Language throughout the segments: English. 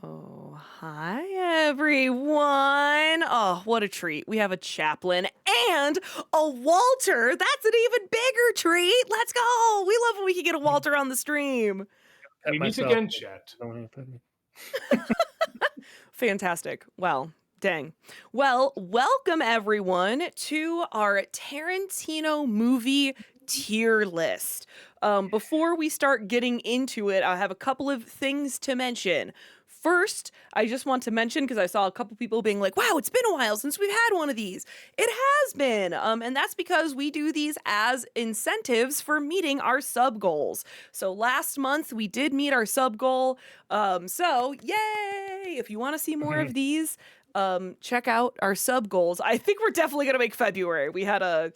Oh, hi everyone. Oh, what a treat. We have a Chaplin and a Walter. That's an even bigger treat. Let's go. We love when we can get a Walter on the stream. Pet We meet myself. again, Chet. Don't happen. Fantastic. Well, dang. Well, welcome everyone to our Tarantino movie tier list. Before we start getting into it, I have a couple of things to mention. First, I just want to mention, because I saw a couple people being like, wow, it's been a while since we've had one of these. It has been. And that's because we do these as incentives for meeting our sub goals. So last month we did meet our sub goal. So yay! If you want to see more of these, check out our sub goals. I think we're definitely going to make February. We had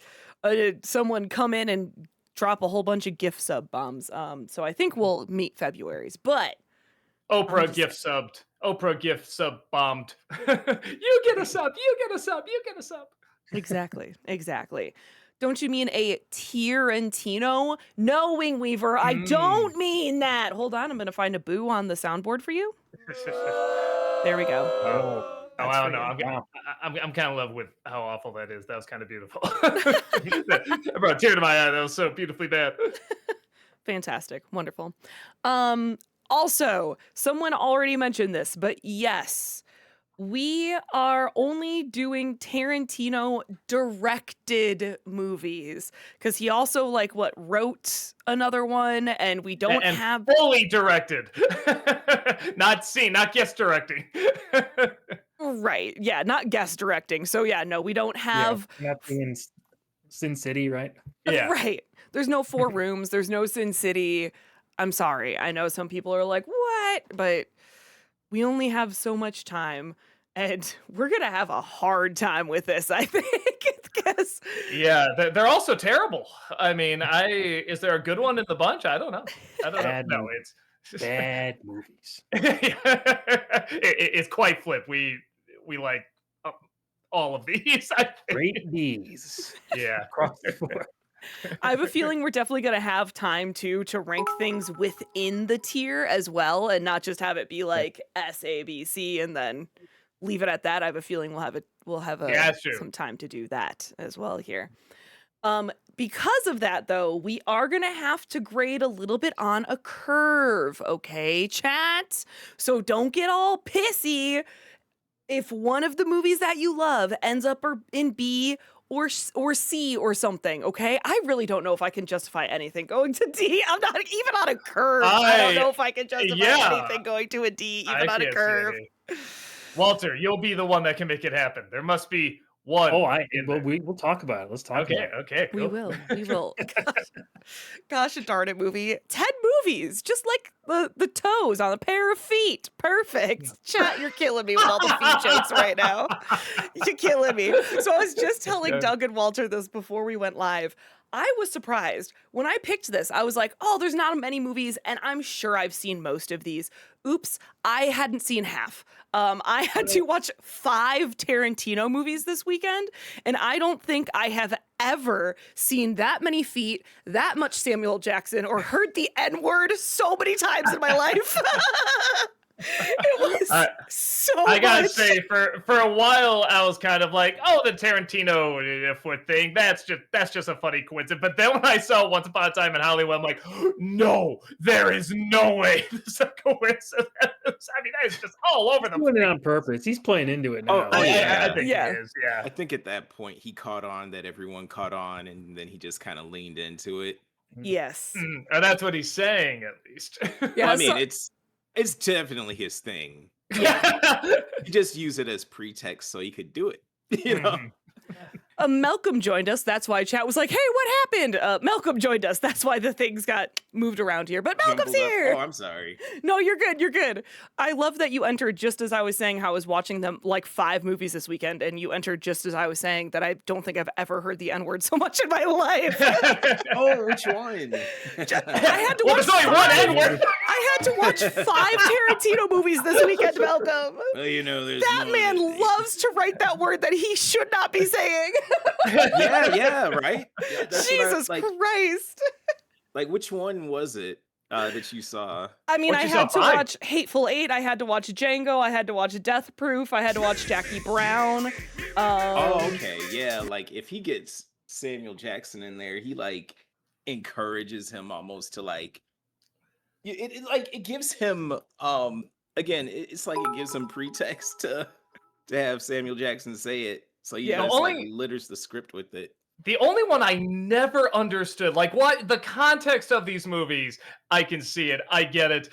someone come in and drop a whole bunch of gift sub bombs. So I think we'll meet February's, but Oprah gift subbed. Oprah gift sub bombed. You get a sub. You get a sub. You get a sub. Exactly. Don't you mean a Tarantino? No, Wing Weaver, I don't mean that. Hold on, I'm going to find a boo on the soundboard for you. There we go. Oh, I don't know. I'm kind of in love with how awful that is. That was kind of beautiful. I brought a tear to my eye. That was so beautifully bad. Fantastic. Wonderful. Also, someone already mentioned this, but yes, we are only doing Tarantino directed movies because he also wrote another one, and we don't have fully directed, not seen, not guest directing. Right. Yeah, not guest directing. So yeah, no, we don't have not in Sin City, right? Yeah. Right. There's no Four Rooms. There's no Sin City. I'm sorry. I know some people are like, what? But we only have so much time, and we're going to have a hard time with this, I think. Because yeah, they're also terrible. I mean, is there a good one in the bunch? I don't know. No, it's bad movies. It's quite flip. We like all of these. Great D's. Yeah. Across the board. I have a feeling we're definitely going to have time to rank things within the tier as well, and not just have it be like S, A, B, C, and then leave it at that. I have a feeling we'll have some time to do that as well here. Because of that, though, we are going to have to grade a little bit on a curve, okay, chat? So don't get all pissy if one of the movies that you love ends up in B or C or something, okay? I really don't know if I can justify anything going to D. I'm not even on a curve. I don't know if I can justify anything going to a D, even on a curve. Walter, you'll be the one that can make it happen. There must be one. We'll talk about it. Let's talk about it. Okay. We will. Gosh darn it, movie. 10 movies, just like the toes on a pair of feet. Perfect. Chat, you're killing me with all the feet jokes right now. You're killing me. So I was just telling Doug and Walter this before we went live. I was surprised when I picked this. I was like, oh, there's not many movies, and I'm sure I've seen most of these. Oops, I hadn't seen half. I had to watch 5 Tarantino movies this weekend, and I don't think I have ever seen that many feet, that much Samuel Jackson, or heard the N-word so many times in my life. It was so I gotta much. say, for a while, I was kind of like, oh, the Tarantino foot thing, that's just a funny coincidence. But then when I saw Once Upon a Time in Hollywood, I'm like, no, there is no way this is a coincidence. I mean, that is just all over the place. He's doing it on purpose. He's playing into it now. I think he is, yeah. I think at that point, he caught on that everyone caught on, and then he just kind of leaned into it. Yes. Or that's what he's saying, at least. Yeah, I mean, it's definitely his thing. Yeah. He just used it as pretext so he could do it. You know? Malcolm joined us. That's why chat was like, hey, what happened? Malcolm joined us. That's why the things got moved around here. But Malcolm's here. Oh, I'm sorry. No, you're good. I love that you entered just as I was saying how I was watching them 5 movies this weekend, and you entered just as I was saying that I don't think I've ever heard the N-word so much in my life. Oh, which one? I had to watch there's only one N-word. I had to watch 5 Tarantino movies this weekend, Malcolm. Well, there's that man loves to write that word that he should not be saying. Yeah, right? Yeah, Jesus Christ. Like, which one was it? that you saw? I mean, What I you saw, had to 5? watch Hateful Eight, I had to watch Django, I had to watch Death Proof, I had to watch Jackie Brown. Oh, Um, okay. Yeah, like if he gets Samuel Jackson in there, he like encourages him almost to like like it gives him again, it's like it gives him pretext to have Samuel Jackson say it. So he The yeah. just like only litters the script with it. the only one I never understood, like what the context of these movies, I can see it, I get it.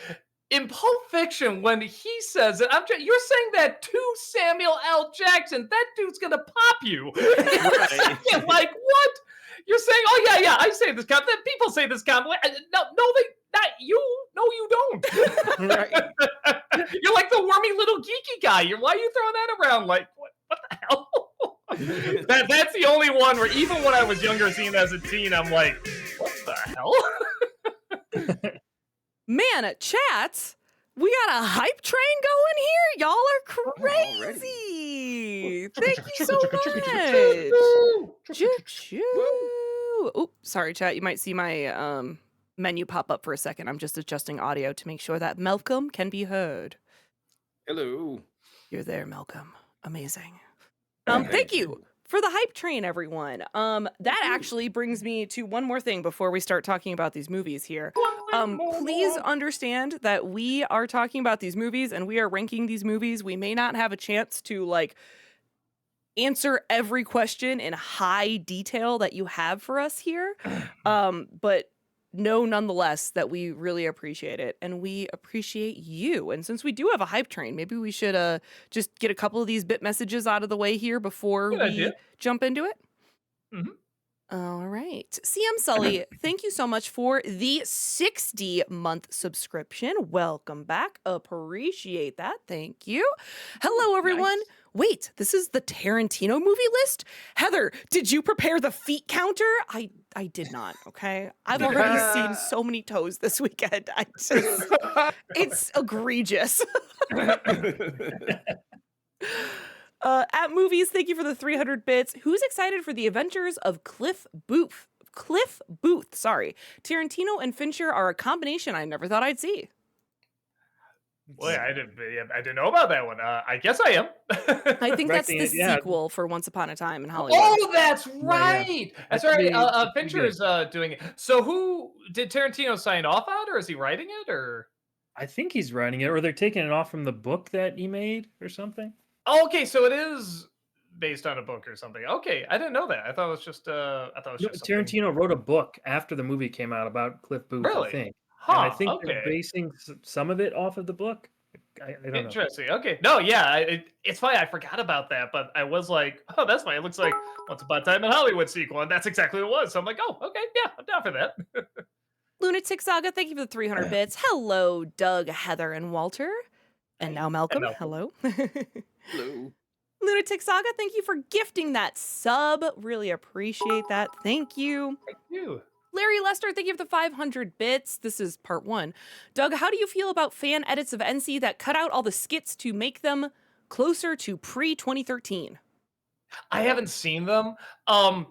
In Pulp Fiction, when he says it, you're saying that to Samuel L. Jackson, that dude's gonna pop you. In a Right. second, like what? You're saying, oh yeah, yeah, I say this comment. People say this comment. No, no, they not you. No, you don't. Right. You're like the wormy little geeky guy. Why are you throwing that around? Like what the hell? That's the only one where even when I was younger, seeing it as a teen, I'm like, what the hell? Man, chat, we got a hype train going here. Y'all are Already. crazy. Thank you so much. Choo-choo. Oh, sorry, chat. You might see my menu pop up for a second. I'm just adjusting audio to make sure that Malcolm can be heard. Hello. You're there, Malcolm. Amazing. Thank you for the hype train, everyone. That actually brings me to one more thing before we start talking about these movies here. Please understand that we are talking about these movies and we are ranking these movies. We may not have a chance to like answer every question in high detail that you have for us here. But know nonetheless that we really appreciate it and we appreciate you. And since we do have a hype train, maybe we should just get a couple of these bit messages out of the way here before Good we idea. jump into it. Mhm. All right. CM Sully, thank you so much for the 60-month subscription. Welcome back. Appreciate that. Thank you. Hello, everyone. Nice. Wait, this is the Tarantino movie list? Heather, did you prepare the feet counter? I did not, okay? I've already seen so many toes this weekend. It's egregious. At movies, thank you for the 300 bits. Who's excited for the adventures of Cliff Booth? Cliff Booth, sorry. Tarantino and Fincher are a combination I never thought I'd see. Boy, I didn't know about that one. I guess I am. I think that's Directing the it, yeah. sequel for Once Upon a Time in Hollywood. Oh, that's yeah. right. That's That's right. pretty- that's pretty Fincher good. is doing it. So who did Tarantino sign off on, or is he writing it, or? I think he's writing it, or they're taking it off from the book that he made, or something. Oh, okay, so it is based on a book or something. Okay, I didn't know that. I thought it was just No, something. Tarantino wrote a book after the movie came out about Cliff Booth, Really? I think. Huh, And I think okay. they're basing some of it off of the book. I don't know. Interesting. Okay. No, yeah, it's funny. I forgot about that, but I was like, oh, that's funny. It looks like Once Upon a Time in Hollywood sequel, and that's exactly what it was. So I'm like, oh, okay, yeah, I'm down for that. Lunatic Saga, thank you for the 300 bits. Hello, Doug, Heather, and Walter. And now Malcolm. Malcolm. Hello. Hello. Lunatic Saga, thank you for gifting that sub. Really appreciate that. Thank you. Thank you. Larry Lester, thank you for the 500 bits. This is part one. Doug, how do you feel about fan edits of NC that cut out all the skits to make them closer to pre-2013? I haven't seen them.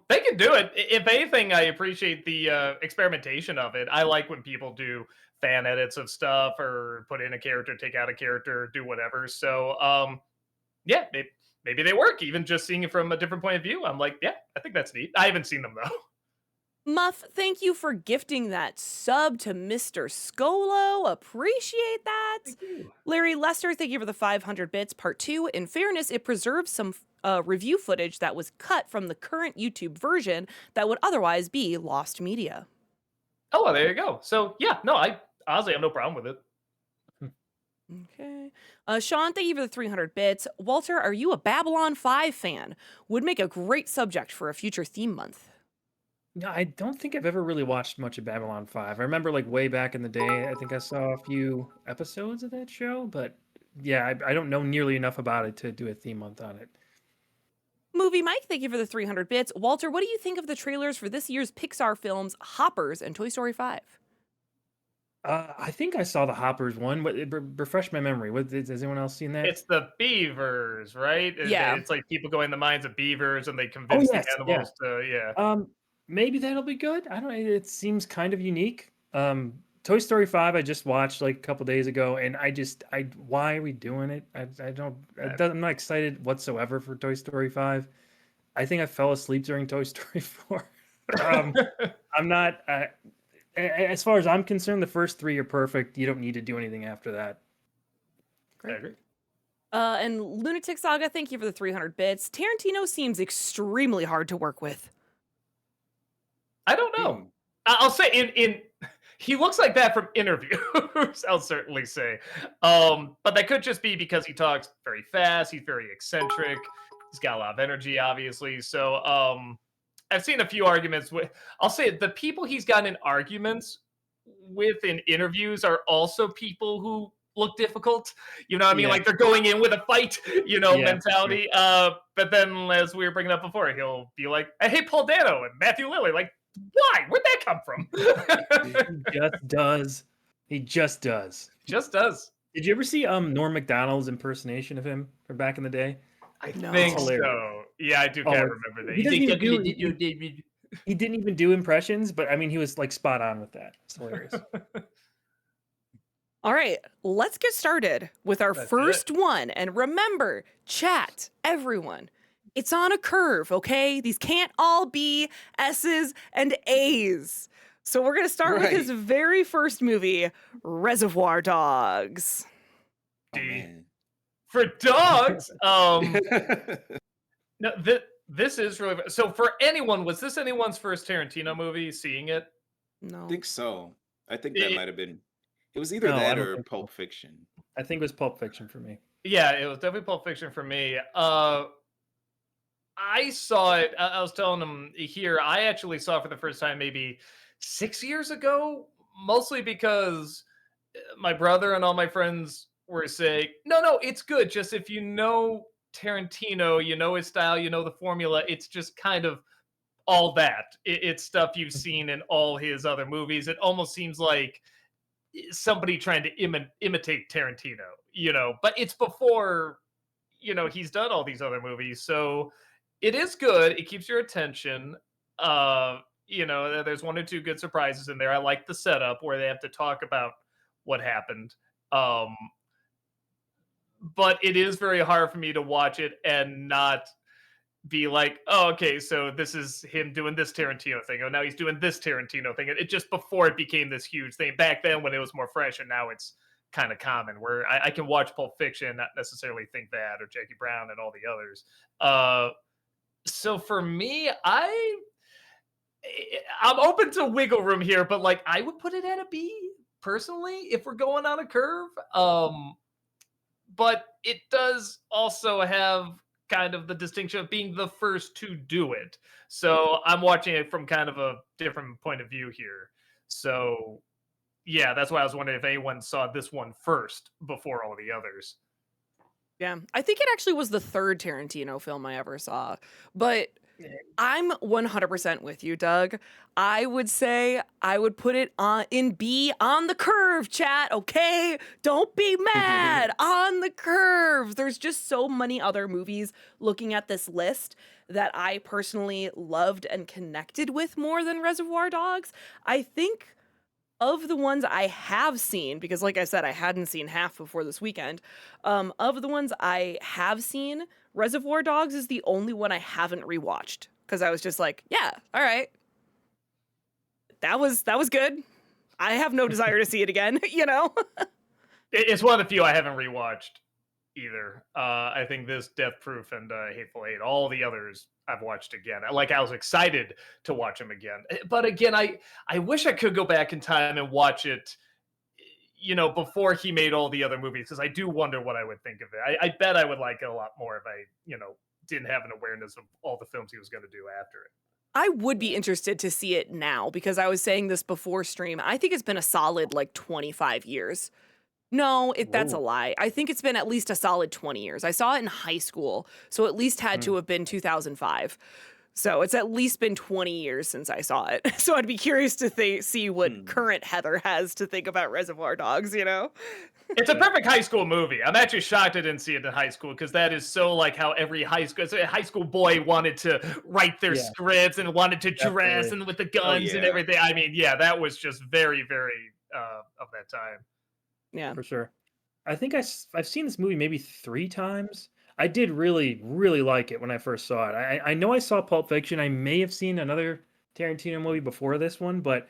They can do it. If anything, I appreciate the experimentation of it. I like when people do fan edits of stuff or put in a character, take out a character, do whatever. So, yeah, maybe they work. Even just seeing it from a different point of view, I'm like, yeah, I think that's neat. I haven't seen them though. Muff, thank you for gifting that sub to Mr. Scolo. Appreciate that. Larry Lester, thank you for the 500 bits. Part two. In fairness, it preserves some review footage that was cut from the current YouTube version that would otherwise be lost media. Oh, well, there you go. So, yeah, no, I honestly have no problem with it. Okay. Sean, thank you for the 300 bits. Walter, are you a Babylon 5 fan? Would make a great subject for a future theme month. No, I don't think I've ever really watched much of Babylon 5. I remember like way back in the day, I think I saw a few episodes of that show, but yeah, I don't know nearly enough about it to do a theme month on it. Movie Mike, thank you for the 300 bits. Walter, what do you think of the trailers for this year's Pixar films Hoppers and Toy Story 5? I think I saw the Hoppers one, but refresh my memory. Has anyone else seen that? It's the beavers, right? Yeah. It's like people go in the minds of beavers and they convince yes, the animals to, yeah. Maybe that'll be good. I don't know. It seems kind of unique. Toy Story 5 I just watched like a couple days ago, and why are we doing it? I'm not excited whatsoever for Toy Story 5. I think I fell asleep during Toy Story 4. um, I'm not. As far as I'm concerned, the first three are perfect. You don't need to do anything after that. I Great. agree. And Lunatic Saga, thank you for the 300 bits. Tarantino seems extremely hard to work with. I don't know. Hmm. I'll say in he looks like that from interviews. I'll certainly say, but that could just be because he talks very fast. He's very eccentric. He's got a lot of energy, obviously. So I've seen a few arguments with. I'll say the people he's gotten in arguments with in interviews are also people who look difficult. You know what I mean? Yeah. Like they're going in with a fight, Yeah, sure. mentality. But then, as we were bringing up before, he'll be like, "Hey, Paul Dano and Matthew Lillard, like, why? Where'd that come from?" He just does. He just does. Just does. Did you ever see Norm Macdonald's impersonation of him from back in the day? I No. think Hilarious. so. Yeah, I do Oh, kind of it's- remember that. he doesn't even do- do. He didn't even do impressions, but I mean, he was like spot on with that. It's hilarious. All right, let's get started with our That's first one. And remember, chat, everyone, it's on a curve, okay? These can't all be S's and A's. So we're going to start with Right. his very first movie, Reservoir Dogs. Oh, man. For dogs, no, this is really so. For anyone, was this anyone's first Tarantino movie? Seeing it, No. I think so. I think It- that might have been. It was either No, I that don't or think so. Pulp Fiction. I think it was Pulp Fiction for me. yeah, it was definitely Pulp Fiction for me. I saw it. I was telling him here. I actually saw it for the first time maybe 6 years ago, mostly because my brother and all my friends were saying, "No, it's good. Just if you know Tarantino, you know his style, you know the formula. It's just kind of all that. It's stuff you've seen in all his other movies. It almost seems like somebody trying to imitate Tarantino, but it's before, he's done all these other movies. So it is good. It keeps your attention. There's one or two good surprises in there. I like the setup where they have to talk about what happened. But it is very hard for me to watch it and not be like, oh, okay, so this is him doing this Tarantino thing. Oh, now he's doing this Tarantino thing. It just before it became this huge thing back then when it was more fresh, and now it's kind of common where I can watch Pulp Fiction, not necessarily think that, or Jackie Brown and all the others. So for me, I'm open to wiggle room here, but like I would put it at a B personally if we're going on a curve. But it does also have kind of the distinction of being the first to do it. So I'm watching it from kind of a different point of view here. So yeah, that's why I was wondering if anyone saw this one first before all the others. Yeah, I think it actually was the third Tarantino film I ever saw. But I'm 100% with you, Doug. I would say I would put it in B on the curve, chat, okay? Don't be mad. On the curve. There's just so many other movies looking at this list that I personally loved and connected with more than Reservoir Dogs. I think of the ones I have seen, because like I said, I hadn't seen half before this weekend. Of the ones I have seen, Reservoir Dogs is the only one I haven't rewatched because I was just like, yeah, all right, that was good. I have no desire to see it again. It's one of the few I haven't rewatched either. I think this Death Proof and Hateful Eight, all the others I've watched again. Like I was excited to watch them again, but again, I wish I could go back in time and watch it, before he made all the other movies, because I do wonder what I would think of it. I bet I would like it a lot more if I, didn't have an awareness of all the films he was going to do after it. I would be interested to see it now because I was saying this before stream. I think it's been a solid like 25 years. No, that's a lie. I think it's been at least a solid 20 years. I saw it in high school, so at least had to have been 2005. So it's at least been 20 years since I saw it. So I'd be curious to see what current Heather has to think about Reservoir Dogs, It's a perfect high school movie. I'm actually shocked I didn't see it in high school because that is so like how every high school boy wanted to write their scripts and wanted to dress Definitely. and with the guns and yeah. everything. I mean, yeah, that was just very, very of that time. Yeah. For sure. I think I've seen this movie maybe 3 times. I did really, really like it when I first saw it. I know I saw Pulp Fiction. I may have seen another Tarantino movie before this one, but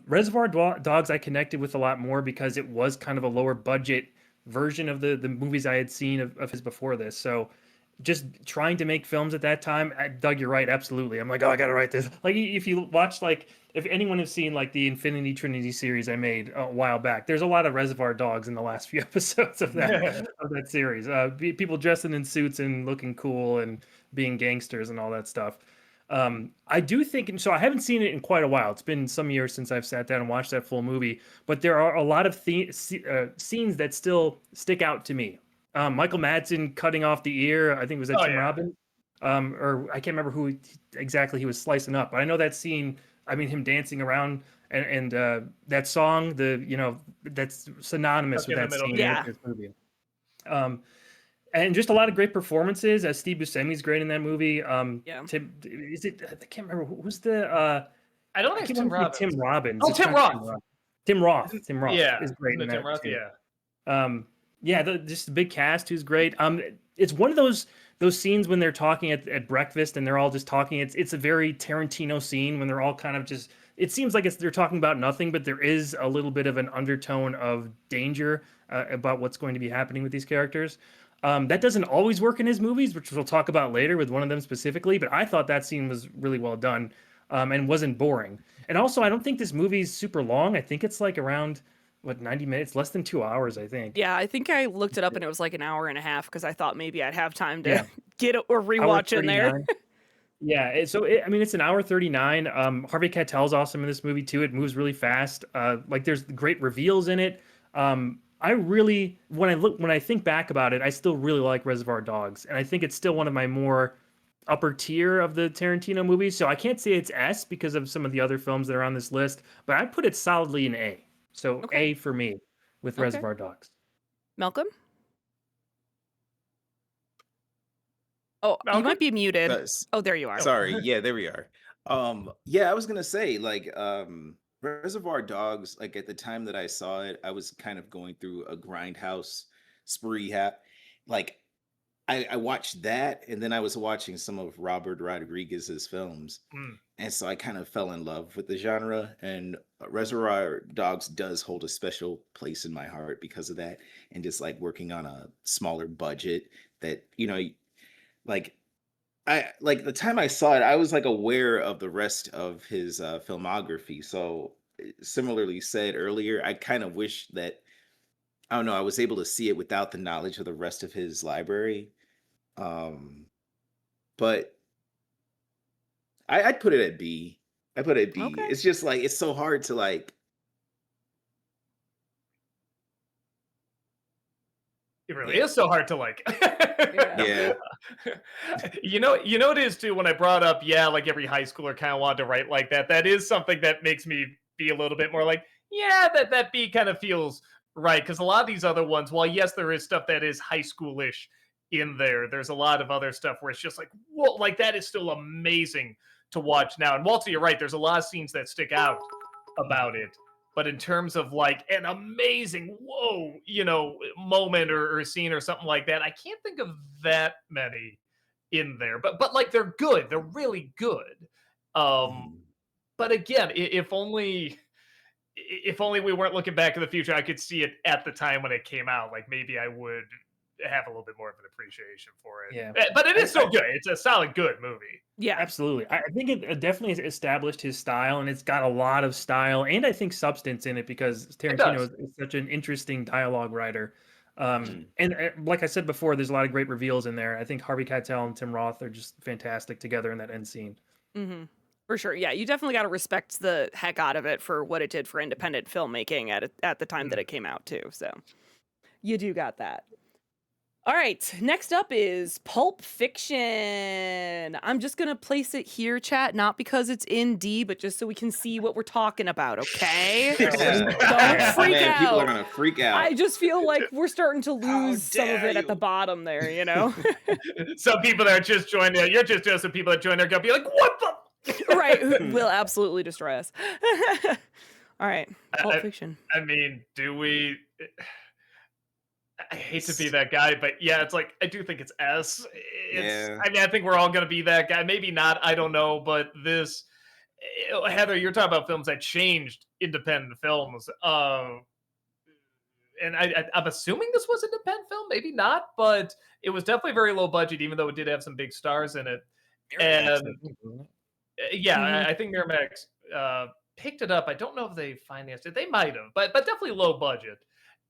Reservoir Dogs I connected with a lot more because it was kind of a lower budget version of the movies I had seen of his before this. So just trying to make films at that time, Doug, you're right, absolutely. I'm like, oh, I gotta write this. Like, if you watch, like, if anyone has seen like the Infinity Trinity series I made a while back, there's a lot of Reservoir Dogs in the last few episodes of that series. People dressing in suits and looking cool and being gangsters and all that stuff. I do think, and so I haven't seen it in quite a while. It's been some years since I've sat down and watched that full movie, but there are a lot of scenes that still stick out to me. Michael Madsen cutting off the ear. I think was that Oh Tim yeah. Robbins, or I can't remember who exactly he was slicing up. But I know that scene. I mean, him dancing around and that song. That's synonymous Stuck with in the that middle. scene Yeah. in this movie. And just a lot of great performances. Steve Buscemi's great in that movie. Yeah. I can't remember who's the. I don't I think keep it's Tim wanting to say Robbins. Tim Robbins. Oh, It's Tim not Roth. Tim Roth. Tim Roth Yeah, is great isn't in it Tim that Roth? too. Yeah. Yeah, just the big cast who's great. It's one of those scenes when they're talking at breakfast and they're all just talking. It's a very Tarantino scene when they're all kind of just. It seems like they're talking about nothing, but there is a little bit of an undertone of danger about what's going to be happening with these characters. That doesn't always work in his movies, which we'll talk about later with one of them specifically. But I thought that scene was really well done and wasn't boring. And also, I don't think this movie's super long. I think it's like around 90 minutes, less than 2 hours, I think. Yeah, I think I looked it up and it was like an hour and a half because I thought maybe I'd have time to Yeah. get it or Hour rewatch in there. 39. Yeah, I mean, it's an hour 39. Harvey Keitel's awesome in this movie too. It moves really fast. Like there's great reveals in it. I really, when I think back about it, I still really like Reservoir Dogs, and I think it's still one of my more upper tier of the Tarantino movies. So I can't say it's S because of some of the other films that are on this list, but I put it solidly in A. So Okay. A for me with Okay. Reservoir Dogs. Malcolm? Oh, you Malcolm? might be muted. Cause Oh, there you are. sorry, yeah, there we are. Yeah, I was gonna say like Reservoir Dogs. Like at the time that I saw it, I was kind of going through a grindhouse spree. Like I watched that, and then I was watching some of Robert Rodriguez's films, Mm. and so I kind of fell in love with the genre. And Reservoir Dogs does hold a special place in my heart because of that, and just like working on a smaller budget. That like I like the time I saw it, I was like aware of the rest of his filmography. So similarly said earlier, I kind of wish that I don't know, I was able to see it without the knowledge of the rest of his library. Um, but I'd put it at B. I put it at B. Okay. It's just like it's so hard to like. It really is so hard to like. Yeah. You know it is too when I brought up, yeah, like every high schooler kind of wanted to write like that. That is something that makes me be a little bit more like, yeah, that B kind of feels right. Because a lot of these other ones, while yes, there is stuff that is high schoolish in there, there's a lot of other stuff where it's just like, whoa, like that is still amazing to watch now. And Walter, you're right, there's a lot of scenes that stick out about it. But in terms of like an amazing, whoa, moment or scene or something like that, I can't think of that many in there. But like they're good, they're really good. Mhm. But again, if only we weren't looking back in the future, I could see it at the time when it came out. Like maybe I would have a little bit more of an appreciation for it. Yeah. But it is still good. It's a solid, good movie. Yeah. Absolutely. I think it definitely has established his style, and it's got a lot of style and I think substance in it because Tarantino does. is such an interesting dialogue writer. Mhm. And like I said before, there's a lot of great reveals in there. I think Harvey Keitel and Tim Roth are just fantastic together in that end scene. Mm-hmm. For sure. Yeah, you definitely got to respect the heck out of it for what it did for independent filmmaking at the time that it came out too. So you do got that. All right, next up is Pulp Fiction. I'm just going to place it here, chat, not because it's in D, but just so we can see what we're talking about, okay? Don't freak Man, people are out. gonna freak out. I just feel like we're starting to How lose some of dare it at the you. bottom there, you know? Some people that are just joining, you're just some people that join, they're gonna be like, what the? Right, who will absolutely destroy us. All right, Pulp I, Fiction. I mean, do we? I hate to be S- that guy, but yeah, it's like I do think it's S. It's. Yeah. I mean, I think we're all gonna be that guy. Maybe not. I don't know, but this. Heather, you're talking about films that changed independent films. And I'm assuming this was an independent film, maybe not, but it was definitely very low budget, even though it did have some big stars in it. Miramax, And I think, wasn't it? yeah, Hmm. I think Miramax picked it up. I don't know if they financed it. They might have, but definitely low budget.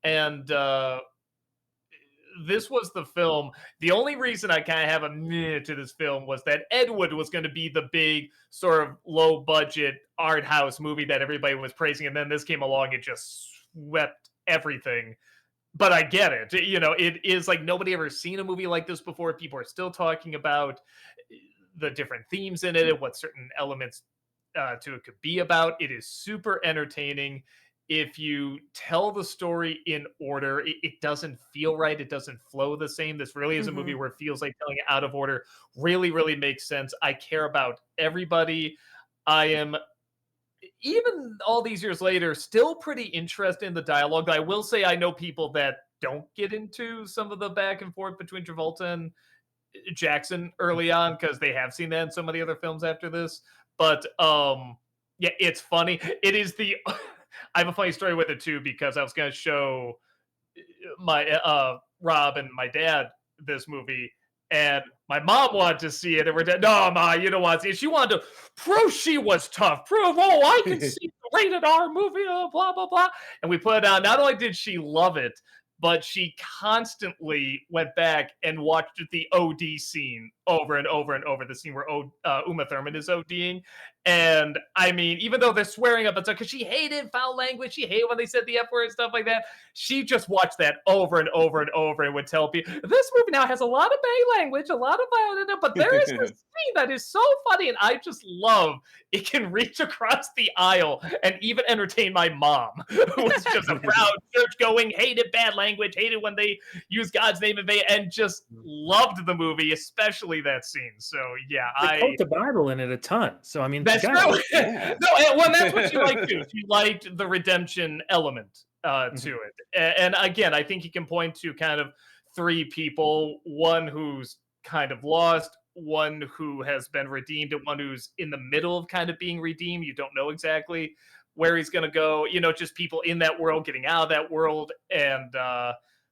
And this was the film. The only reason I kind of have a meh to this film was that Ed Wood was going to be the big sort of low budget art house movie that everybody was praising, and then this came along and just swept everything. But I get it. It is like nobody ever seen a movie like this before. People are still talking about the different themes in it and what certain elements to it could be about. It is super entertaining. If you tell the story in order, it doesn't feel right. It doesn't flow the same. This really is a Hmm. movie where it feels like telling it out of order really, really makes sense. I care about everybody. I am, even all these years later, still pretty interested in the dialogue. I will say I know people that don't get into some of the back and forth between Travolta and Jackson early on because they have seen that in so many other films after this. But yeah, it's funny. It is the I have a funny story with it too because I was going to show my Rob and my dad this movie, and my mom wanted to see it, and we're dead. No, ma, you don't want to see it. She wanted to prove she was tough. Prove, oh, I can see the rated R movie, blah blah blah. And we put it on. Not only did she love it, but she constantly went back and watched the OD scene over and over and over. The scene where Uma Thurman is ODing, and I mean, even though they're swearing up and stuff, because she hated foul language, she hated when they said the F word and stuff like that. She just watched that over and over and over and would tell people, this movie now has a lot of bad language, a lot of violence, but there is this scene that is so funny. And I just love it can reach across the aisle and even entertain my mom, who was just a proud church going, hated bad language, hated when they use God's name in vain, and just loved the movie, especially that scene. So yeah, They quote the Bible in it a ton. So I mean, that's got true. Yeah. No, well, that's what she liked too. She liked the redemption element to it. And again, I think you can point to kind of three people: one who's kind of lost, one who has been redeemed, and one who's in the middle of kind of being redeemed. You don't know exactly where he's going to go. Just people in that world getting out of that world, and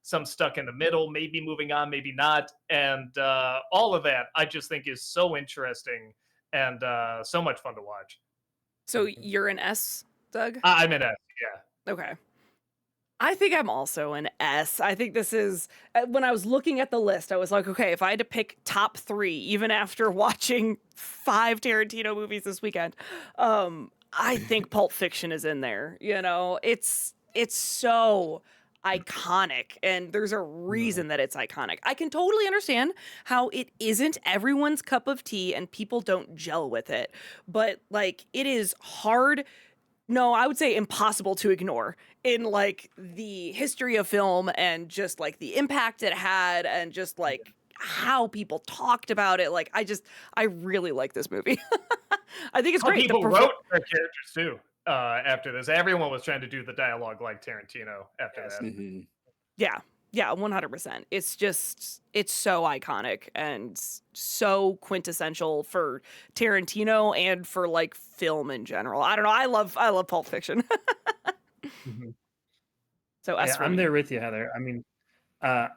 some stuck in the middle, maybe moving on, maybe not. And all of that, I just think is so interesting and so much fun to watch. So you're an S, Doug? I'm in it. Yeah. Okay. I think I'm also an S. I think this is when I was looking at the list, I was like, okay, if I had to pick top 3, even after watching 5 Tarantino movies this weekend, I think Pulp Fiction is in there. It's so iconic, and there's a reason that it's iconic. I can totally understand how it isn't everyone's cup of tea and people don't gel with it, but like it is hard, no, I would say impossible to ignore in like the history of film and just like the impact it had and just like how people talked about it. Like I really like this movie. I think it's How great. people wrote their characters too. After this, everyone was trying to do the dialogue like Tarantino. After Yes. that, Mhm. Yeah. Yeah, 100%. It's so iconic and so quintessential for Tarantino and for like film in general. I don't know. I love Pulp Fiction. Mhm. So S Yeah, for I'm me. there with you, Heather. I mean, uh,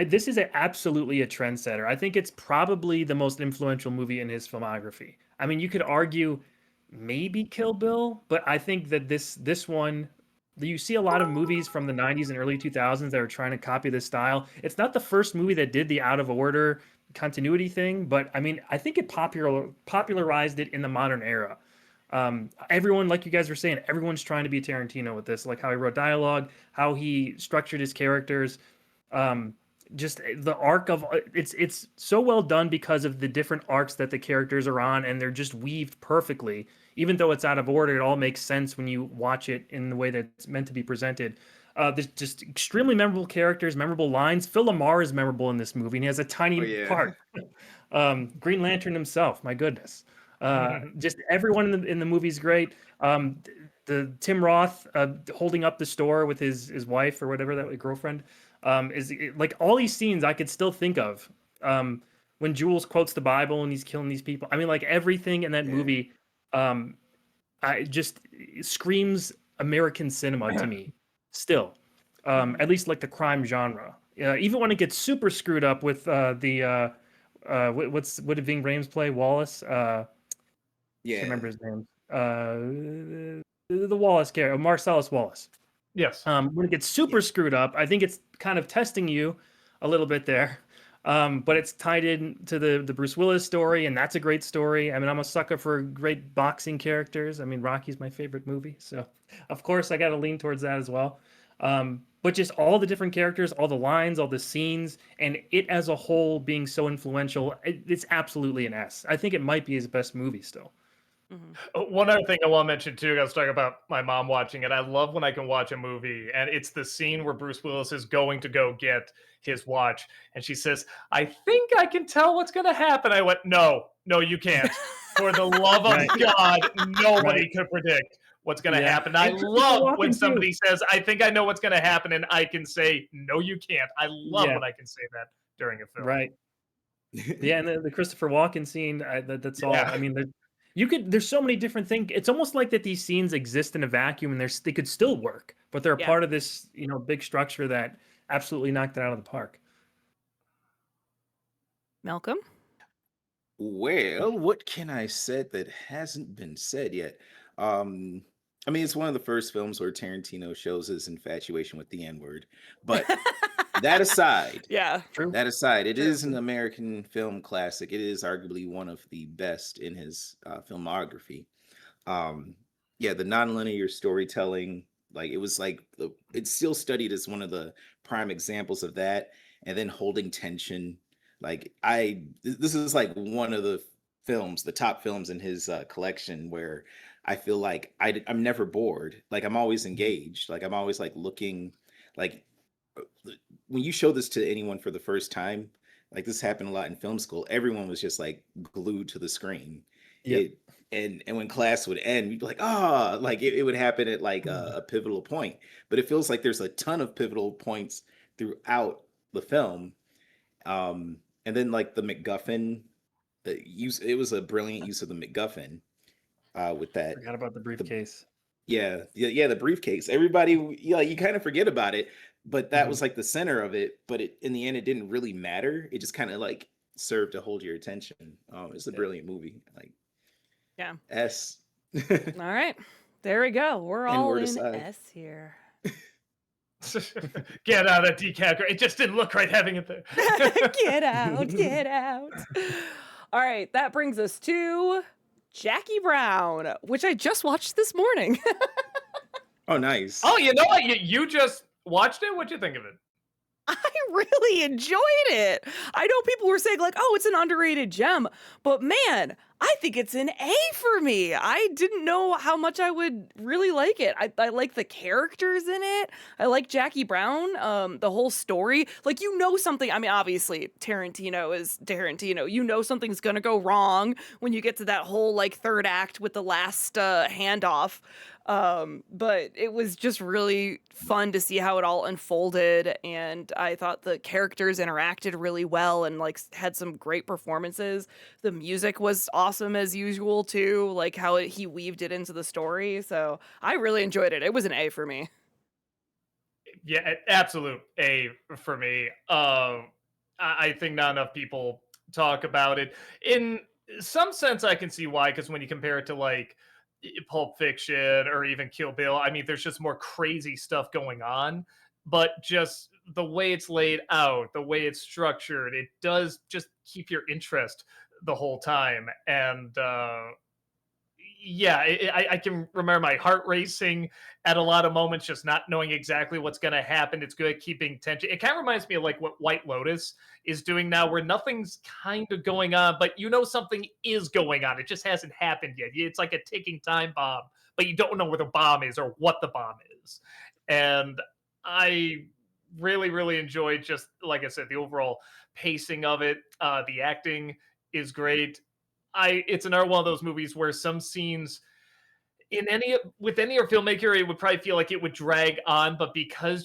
this is absolutely a trendsetter. I think it's probably the most influential movie in his filmography. I mean, you could argue maybe Kill Bill, but I think that this one, you see a lot of movies from the 90s and early 2000s that are trying to copy this style. It's not the first movie that did the out of order continuity thing, but I mean, I think it popularized it in the modern era. Everyone, like you guys were saying, everyone's trying to be Tarantino with this, like how he wrote dialogue, how he structured his characters. Um, just the arc of it's so well done because of the different arcs that the characters are on, and they're just weaved perfectly. Even though it's out of order, it all makes sense when you watch it in the way that it's meant to be presented. There's just extremely memorable characters, memorable lines. Phil Lamar is memorable in this movie, and he has a tiny Oh yeah. part. Green Lantern himself, my goodness. Just everyone in the movie is great. the Tim Roth holding up the store with his wife or whatever that girlfriend like all these scenes I could still think of. When Jules quotes the Bible and he's killing these people. I mean, like everything in that Yeah. movie, I just screams American cinema to me. Still, Mhm. at least like the crime genre. Even when it gets super screwed up with what did Ving Rhames play? Wallace. Can't Yeah. remember his name. The Wallace character, Marcellus Wallace. Yes. When it gets Yeah. super screwed up, I think it's kind of testing you a little bit there. But it's tied in to the Bruce Willis story, and that's a great story. I mean, I'm a sucker for great boxing characters. I mean, Rocky's my favorite movie, so of course I got to lean towards that as well. But just all the different characters, all the lines, all the scenes, and it as a whole being so influential, it's absolutely an S. I think it might be his best movie still. Mhm. One other thing I want to mention too, I was talking about my mom watching it. I love when I can watch a movie and it's the scene where Bruce Willis is going to go get his watch, and she says, "I think I can tell what's going to happen." I went, "No, no, you can't. For the love of Right, God, right, nobody could predict what's going to yeah, happen." I and Christopher love when Walken too. somebody says, "I think I know what's going to happen," and I can say, "No, you can't." I love Yeah, when I can say that during a film. right. Yeah, and the Christopher Walken scene, that's all. Yeah. I mean, there's so many different things. It's almost like that these scenes exist in a vacuum, and they could still work, but they're a Yeah. part of this, big structure that absolutely knocked it out of the park. Malcolm? Well, what can I say that hasn't been said yet? Um, I mean, it's one of the first films where Tarantino shows his infatuation with the N-word. But that aside, Yeah. True. it True. is an American film classic. It is arguably one of the best in his filmography. um yeah, the nonlinear storytelling, like it was like it's still studied as one of the prime examples of that. And then holding tension, like this is like one of the films, the top films in his collection, where I feel like I'm never bored, like I'm always Mhm. engaged, like I'm always like looking, like when you show this to anyone for the first time, like this happened a lot in film school, everyone was just like glued to the screen. Yep. It and when class would end, you'd be like, ah, like it would happen at like a pivotal point. But it feels like there's a ton of pivotal points throughout the film. Um, and then like the MacGuffin, the use, it was a brilliant use of the MacGuffin with that. Forgot about the The briefcase. yeah, yeah, yeah, the briefcase. Everybody, yeah, you kind of forget about it, but that Mhm. was like the center of it. But in the end, it didn't really matter. It just kind of like served to hold your attention. It's a Yeah. brilliant movie. Like Yeah. S. All right. There we go. We're N all word in aside. S here. Get out of that decaf. It just didn't look right having it there. Get out. Get out. All right. That brings us to Jackie Brown, which I just watched this morning. Oh, nice. Oh, you know what? You just watched it? What'd you think of it? I really enjoyed it. I know people were saying like, "Oh, it's an underrated gem," but man, I think it's an A for me. I didn't know how much I would really like it. I like the characters in it. I like Jackie Brown. The whole story, like something. I mean, obviously Tarantino is Tarantino. Something's gonna go wrong when you get to that whole like third act with the last handoff. But it was just really fun to see how it all unfolded, and I thought the characters interacted really well and like had some great performances. The music was awesome as usual too, like how he weaved it into the story. So I really enjoyed it. It was an A for me. Yeah, absolute A for me. I think not enough people talk about it. In some sense, I can see why, because when you compare it to like Pulp Fiction or even Kill Bill, I mean, there's just more crazy stuff going on. But just the way it's laid out, the way it's structured, it does just keep your interest the whole time. And yeah, I can remember my heart racing at a lot of moments, just not knowing exactly what's going to happen. It's good at keeping tension. It kind of reminds me of like what White Lotus is doing now, where nothing's kind of going on, but something is going on. It just hasn't happened yet. It's like a ticking time bomb, but you don't know where the bomb is or what the bomb is. And I really, really enjoyed, just like I said, the overall pacing of it. The acting is great. It's another one of those movies where some scenes in any with any other filmmaker, it would probably feel like it would drag on, but because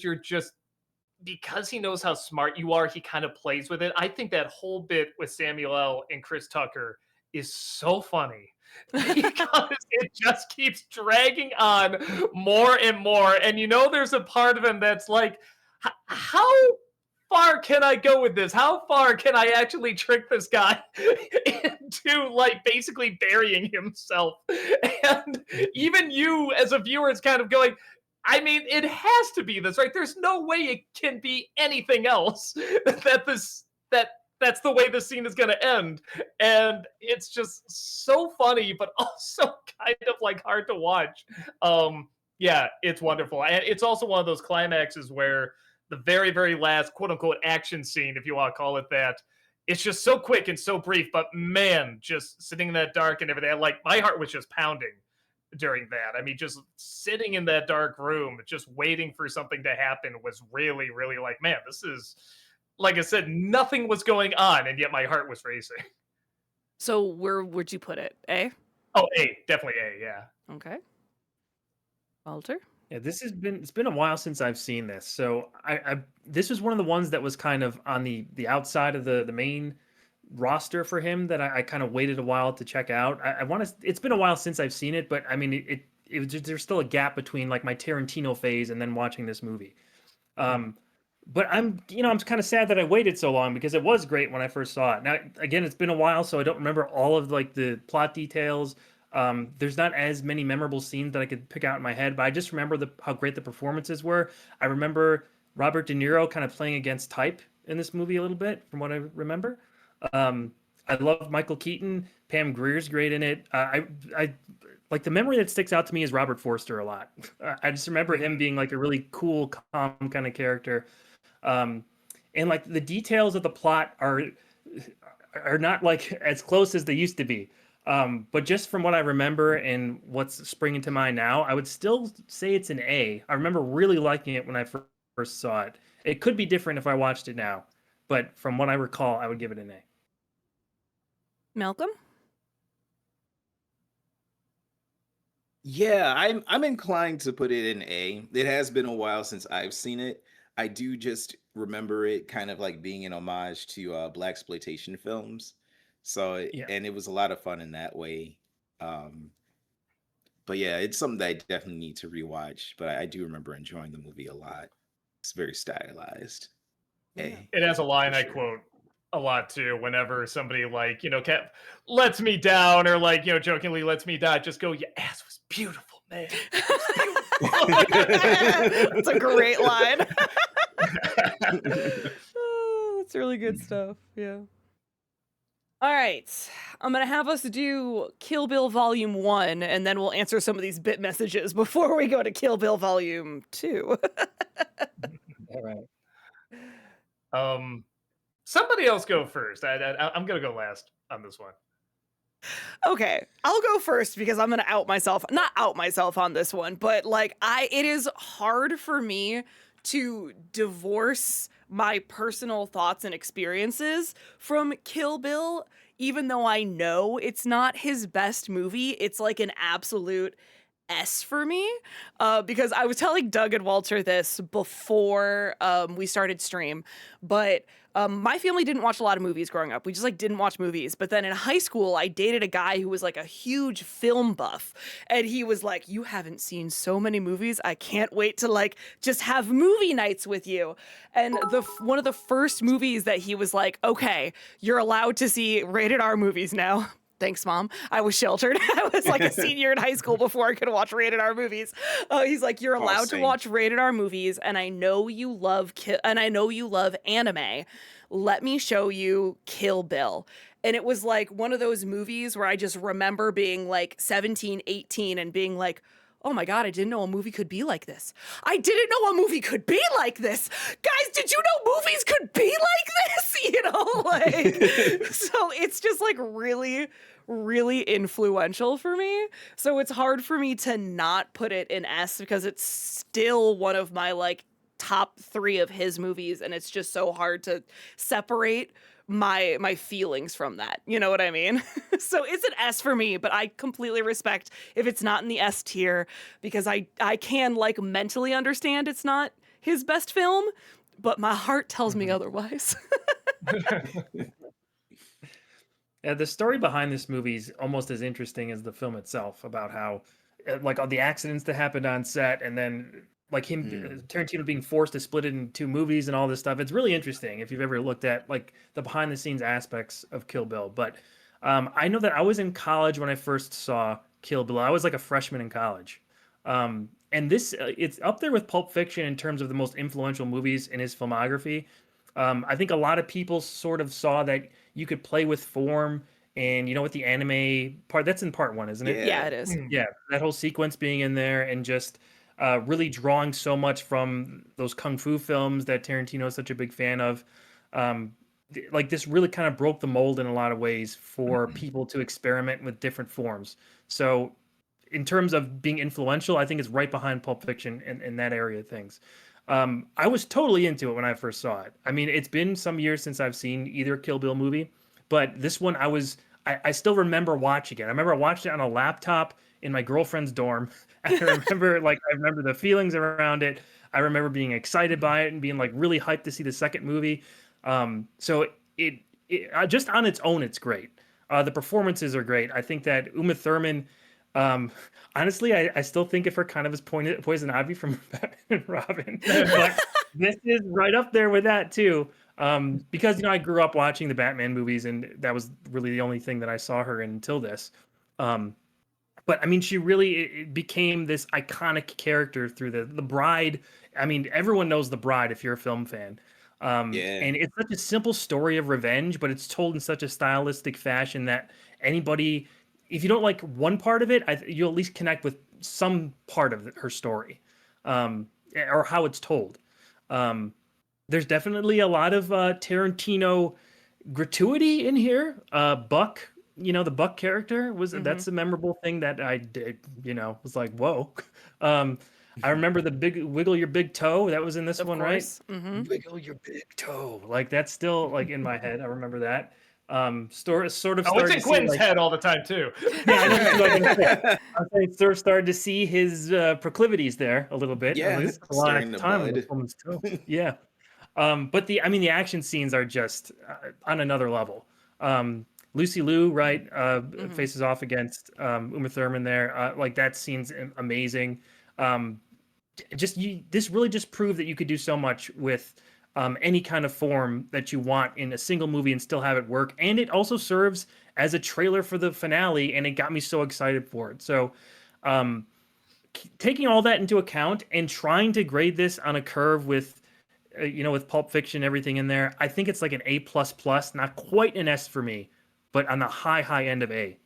he knows how smart you are, he kind of plays with it. I think that whole bit with Samuel L. and Chris Tucker is so funny because it just keeps dragging on more and more. And there's a part of him that's like, How far can I go with this? How far can I actually trick this guy into like basically burying himself?" And even you as a viewer is kind of going, I mean, it has to be this, right? There's no way it can be anything else that that's the way the scene is going to end. And it's just so funny, but also kind of like hard to watch. Yeah, it's wonderful. And it's also one of those climaxes where the very, very last quote unquote action scene, if you want to call it that, it's just so quick and so brief. But man, just sitting in that dark and everything, like my heart was just pounding during that. I mean, just sitting in that dark room, just waiting for something to happen was really, really like, man, this is, like I said, nothing was going on, and yet my heart was racing. So where would you put it? A? Oh, A, definitely A, yeah. Okay. Walter? Yeah, it's been a while since I've seen this. So I this was one of the ones that was kind of on the outside of the main roster for him that I kind of waited a while to check out. I want to. It's been a while since I've seen it, but I mean it was just, there's still a gap between like my Tarantino phase and then watching this movie. But I'm kind of sad that I waited so long because it was great when I first saw it. Now again, it's been a while, so I don't remember all of like the plot details. There's not as many memorable scenes that I could pick out in my head, but I just remember how great the performances were. I remember Robert De Niro kind of playing against type in this movie a little bit, from what I remember. I love Michael Keaton. Pam Grier's great in it. I like the memory that sticks out to me is Robert Forster a lot. I just remember him being like a really cool, calm kind of character. And like the details of the plot are not like as close as they used to be. But just from what I remember and what's springing to mind now, I would still say it's an A. I remember really liking it when I first saw it. It could be different if I watched it now, but from what I recall, I would give it an A. Malcolm? Yeah, I'm inclined to put it in A. It has been a while since I've seen it. I do just remember it kind of like being an homage to black exploitation films. Yeah. And it was a lot of fun in that way. Um, but yeah, it's something that I definitely need to rewatch. But I do remember enjoying the movie a lot. It's very stylized. A, It has a line for I sure. quote a lot too. Whenever somebody like lets me down, or like jokingly lets me die, just go, "Your ass was beautiful, man." That's a great line. Oh, that's really good stuff. Yeah. All right. I'm going to have us do Kill Bill Volume 1, and then we'll answer some of these bit messages before we go to Kill Bill Volume 2. All right. Somebody else go first. I'm gonna go last on this one. Okay, I'll go first because I'm gonna not out myself on this one, but like it is hard for me to divorce my personal thoughts and experiences from Kill Bill, even though I know it's not his best movie. It's like an absolute S for me, because I was telling Doug and Walter this before we started stream, but my family didn't watch a lot of movies growing up. We just like didn't watch movies. But then in high school, I dated a guy who was like a huge film buff, and he was like, "You haven't seen so many movies. I can't wait to like just have movie nights with you." And one of the first movies that he was like, "Okay, you're allowed to see rated R movies now." Thanks, Mom. I was sheltered. I was like a senior in high school before I could watch rated R movies. He's like, "You're allowed to Same. watch rated R movies, and I know you love anime. Let me show you Kill Bill." And it was like one of those movies where I just remember being like 17, 18 and being like, "Oh my God, I didn't know a movie could be like this. I didn't know a movie could be like this. Guys, did you know movies could be like this?" Like, so it's just like really, really influential for me. So it's hard for me to not put it in S because it's still one of my like top 3 of his movies. And it's just so hard to separate my feelings from that. You know what I mean? So it's an S for me, but I completely respect if it's not in the S tier because I can like mentally understand it's not his best film, but my heart tells me Mhm. otherwise. The story behind this movie is almost as interesting as the film itself about how, like, all the accidents that happened on set, and then like him, Mm. Tarantino being forced to split it in two movies and all this stuff. It's really interesting if you've ever looked at like the behind the scenes aspects of Kill Bill. But I know that I was in college when I first saw Kill Bill. I was like a freshman in college. And this, it's up there with Pulp Fiction in terms of the most influential movies in his filmography. I think a lot of people sort of saw that you could play with form, and with the anime part, that's in part one, isn't it? Yeah, Yeah. it is. Mm. Yeah, that whole sequence being in there, and just really drawing so much from those kung fu films that Tarantino is such a big fan of. Like, this really kind of broke the mold in a lot of ways for people to experiment with different forms. So in terms of being influential, I think it's right behind Pulp Fiction in that area of things. I was totally into it when I first saw it. I mean, it's been some years since I've seen either Kill Bill movie, but this one I still remember watching it. I remember I watched it on a laptop in my girlfriend's dorm. And I remember the feelings around it. I remember being excited by it and being like really hyped to see the second movie. So just on its own, it's great. The performances are great. I think that Uma Thurman, um, honestly, I still think of her kind of as Poison Ivy from Batman and Robin, but this is right up there with that too. Because I grew up watching the Batman movies, and that was really the only thing that I saw her in until this. Um, but I mean, she really it became this iconic character through the Bride. I mean, everyone knows the Bride if you're a film fan. Yeah. And it's such a simple story of revenge, but it's told in such a stylistic fashion that anybody, if you don't like one part of it, you'll at least connect with some part of her story, or how it's told. Um, there's definitely a lot of Tarantino gratuity in here. Buck, the Buck character Hmm. that's a memorable thing that I did, was like, whoa. Um, I remember the big wiggle your big toe that was in this Of one, right? course. Hmm. Wiggle your big toe. Like, that's still like in my head. I remember that. Sort of Oh, it's started in to see Quentin's like, head all the time too. yeah, I know this is what I'm gonna say. I think sort of started to see his proclivities there a little bit. At Yeah. least a lot Stirring of the time on this blood. woman's toe. Yeah. But the action scenes are just on another level. Lucy Liu, right, Hmm. faces off against Uma Thurman there. Like, that scene's amazing. Um, this really just proved that you could do so much with any kind of form that you want in a single movie and still have it work. And it also serves as a trailer for the finale, and it got me so excited for it. So, um, taking all that into account and trying to grade this on a curve with with Pulp Fiction, everything in there, I think it's like an A plus plus, not quite an S for me, but on the high end of A.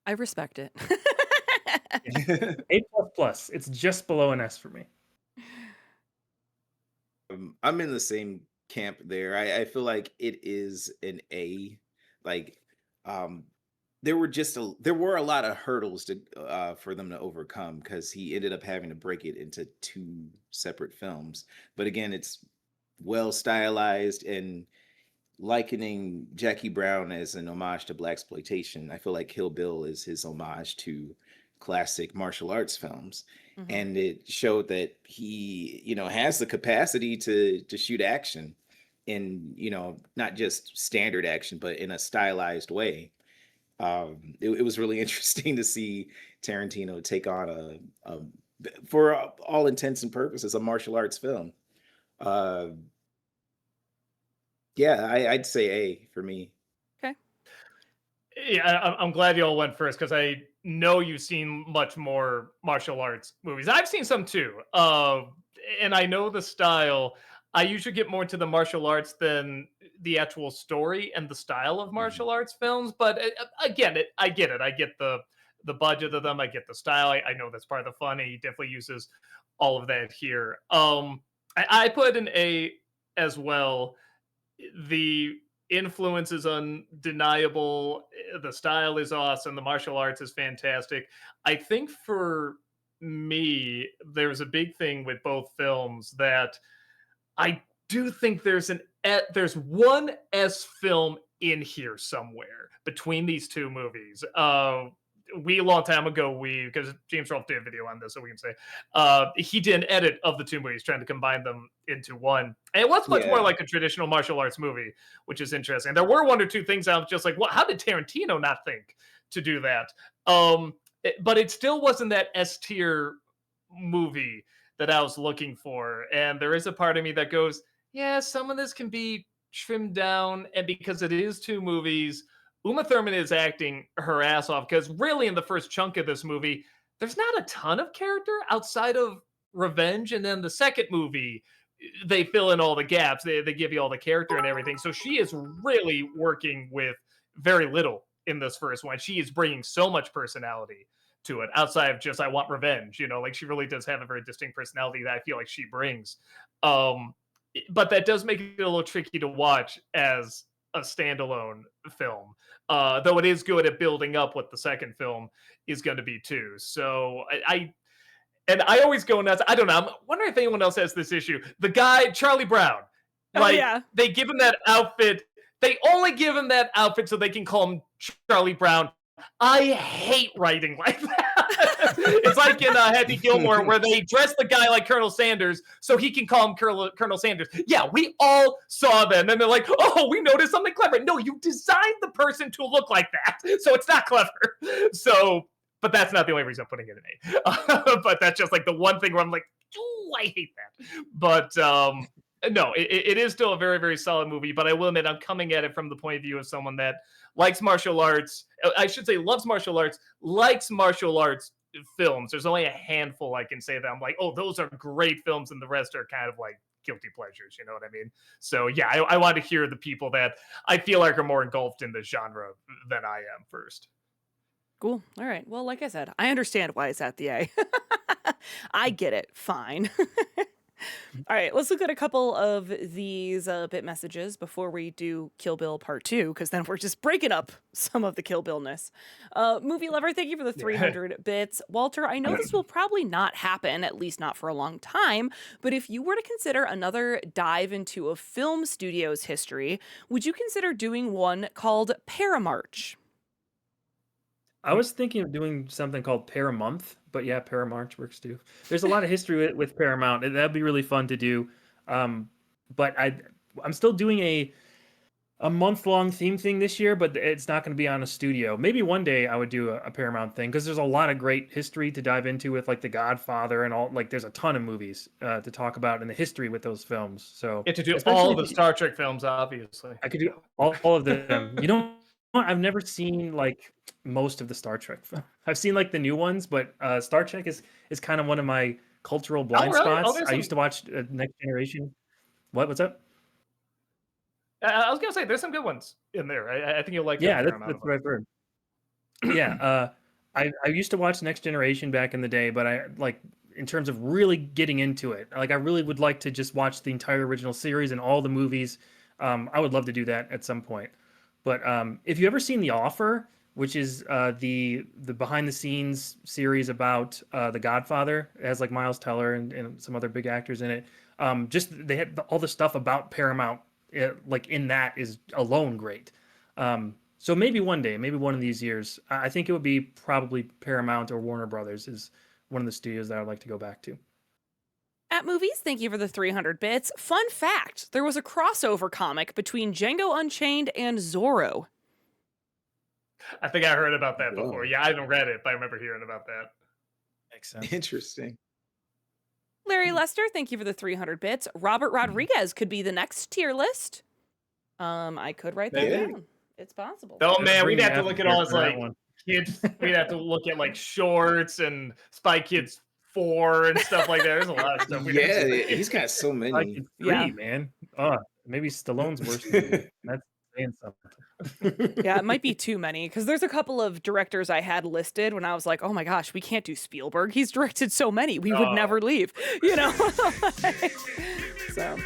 I respect it. A plus plus. It's just below an S for me. I'm in the same camp there. I feel like it is an A. Like, um, there were a lot of hurdles to for them to overcome because he ended up having to break it into two separate films. But again, it's well stylized, and likening Jackie Brown as an homage to black exploitation, I feel like Kill Bill is his homage to classic martial arts films. Hmm. And it showed that he, has the capacity to shoot action in, not just standard action, but in a stylized way. It was really interesting to see Tarantino take on for all intents and purposes, a martial arts film. Uh, yeah, I'd say A for me. Okay. Yeah, I'm glad you all went first because I know you've seen much more martial arts movies. I've seen some too, and I know the style. I usually get more into the martial arts than the actual story and the style of Mhm. martial arts films. But again, I get it. I get the budget of them. I get the style. I know that's part of the fun. And he definitely uses all of that here. I put an A as well. The influence is undeniable. The style is awesome. The martial arts is fantastic. I think for me, there's a big thing with both films that I do think there's one S film in here somewhere between these two movies. We a long time ago, because James Rolfe did a video on this, so we can say he did an edit of the two movies, trying to combine them into one. And it was much more Yeah. like a traditional martial arts movie, which is interesting. There were one or two things I was just like, "What? How did Tarantino not think to do that?" But it still wasn't that S tier movie that I was looking for. And there is a part of me that goes, "Yeah, some of this can be trimmed down." And because it is two movies, Uma Thurman is acting her ass off, because really in the first chunk of this movie, there's not a ton of character outside of Revenge. And then the second movie, they fill in all the gaps. They give you all the character and everything. So she is really working with very little in this first one. She is bringing so much personality to it outside of just, I want revenge. Like she really does have a very distinct personality that I feel like she brings. Um, but that does make it a little tricky to watch as a standalone film. Though it is good at building up what the second film is going to be too. So I always go nuts. I don't know. I'm wondering if anyone else has this issue. The guy, Charlie Brown, Oh like yeah. they give him that outfit. They only give him that outfit so they can call him Charlie Brown. I hate writing like that. It's like in Happy Gilmore where they dress the guy like Colonel Sanders so he can call him Colonel Sanders. Yeah, we all saw that. And then they're like, "Oh, we noticed something clever." No, you designed the person to look like that. So it's not clever. So, but that's not the only reason I'm putting it in A. But that's just like the one thing where I'm like, "Ooh, I hate that." But no, it is still a very, very solid movie. But I will admit, I'm coming at it from the point of view of someone that likes martial arts. I should say loves martial arts, likes martial arts films. There's only a handful I can say that I'm like, "Oh, those are great films," and the rest are kind of like guilty pleasures. You know what I mean? So yeah, I want to hear the people that I feel like are more engulfed in this genre than I am first. Cool. All right. Well, like I said, I understand why it's at the A. I get it. Fine. All right, let's look at a couple of these bit messages before we do Kill Bill Part 2, because then we're just breaking up some of the Kill Bill-ness. Movie Lover, thank you for the 300 bits. Walter, I know this will probably not happen, at least not for a long time, but if you were to consider another dive into a film studio's history, would you consider doing one called Paramarch? I was thinking of doing something called Paramonth, but yeah, Paramarch works too. There's a lot of history with Paramount, and that'd be really fun to do. Um, but I'm still doing a month-long theme thing this year, but it's not going to be on a studio. Maybe one day I would do a Paramount thing, because there's a lot of great history to dive into with like The Godfather and all. Like, there's a ton of movies to talk about in the history with those films. So Get to do all especially the Star Trek films, obviously. I could do all of them. You know what? I've never seen like most of the Star Trek films. I've seen like the new ones, but Star Trek is kind of one of my cultural Oh, blind really? Oh, spots. there's I some. used to watch Next Generation. What's up? I was gonna say there's some good ones in there. I think you'll like a Yeah, fair amount that's of what I've heard. Yeah, I used to watch Next Generation back in the day, but I like in terms of really getting into it. Like, I really would like to just watch the entire original series and all the movies. I would love to do that at some point. But if you ever seen The Offer, which is the behind the scenes series about The Godfather, it has like Miles Teller and some other big actors in it. Just they had all the stuff about Paramount, like in that is alone great. So maybe one day, maybe one of these years, I think it would be probably Paramount or Warner Brothers is one of the studios that I'd like to go back to. At Movies, thank you for the 300 bits. Fun fact, there was a crossover comic between Django Unchained and Zorro. I think I heard about that before. Whoa. Yeah, I haven't read it, but I remember hearing about that. Makes sense. Interesting. Larry Lester, thank you for the 300 bits. Robert Rodriguez could be the next tier list. I could write that Yeah. down. It's possible. Oh man, Bring we'd me have to after look at here all his for that like one. kids. We'd have to look at like shorts and Spy Kids 4 and stuff like that. There's a lot of stuff. We'd have Yeah, to- he's got so Like many. it's Yeah. three, man. Oh, maybe Stallone's worse. Than me. That's saying something. Yeah, it might be too many because there's a couple of directors I had listed when I was like, oh my gosh, we can't do Spielberg. He's directed so many. We would Oh. never leave, you know? So.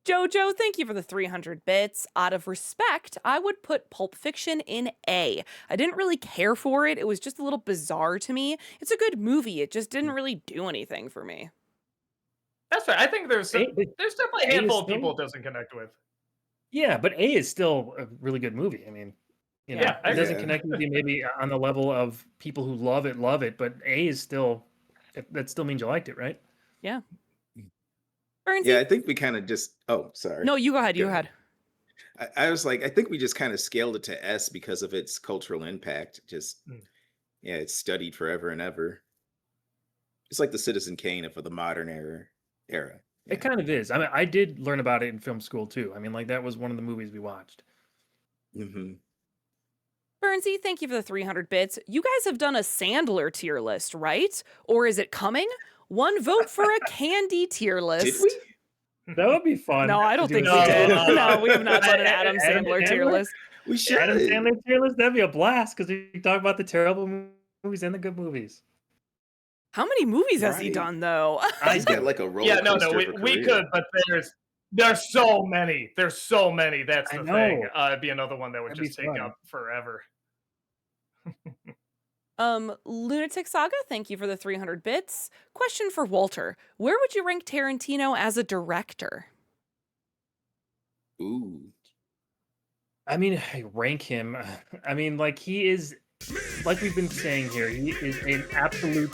Jojo, thank you for the 300 bits. Out of respect, I would put Pulp Fiction in A. I didn't really care for it. It was just a little bizarre to me. It's a good movie. It just didn't really do anything for me. That's right. I think But there's definitely a A is handful of still people it doesn't connect with. yeah, but A is still a really good movie. I mean, Yeah. Yeah, I it agree. doesn't Yeah. connect with you maybe on the level of people who love it, but A is still that still means you liked it, right? Yeah. Yeah, Bernsey? I think we kind of just. Oh, sorry. No, you go ahead. Go You go ahead. ahead. I was like, I think we just kind of scaled it to S because of its cultural impact. Just Mm. yeah, it's studied forever and ever. It's like the Citizen Kane of the modern era. It Yeah. kind of is. I mean, I did learn about it in film school too. I mean, like that was one of the movies we watched. Hmm. Bernsey, thank you for the 300 bits. You guys have done a Sandler tier list, right? Or is it coming? One vote for a Candy tier Did we? list. That would be fun No, I to don't do a think we No, did. Sandler tier No, we have not done an I Adam Adam Sandler tier Sandler? list. We Adam should. Sandler tier list? That'd be a blast because we talk about the terrible movies and the good movies. How many movies has he Right. done, though? I He's got do. like a roller yeah, no, coaster of a we could, career. but there's so many. There's so many. That's I the thing. know. It'd be another one that would That'd be just take fun. up forever. Lunatic Saga, thank you for the 300 bits. Question for Walter. Where would you rank Tarantino as a director? Ooh. I mean, I rank him. I mean, like he is, like we've been saying here, he is an absolute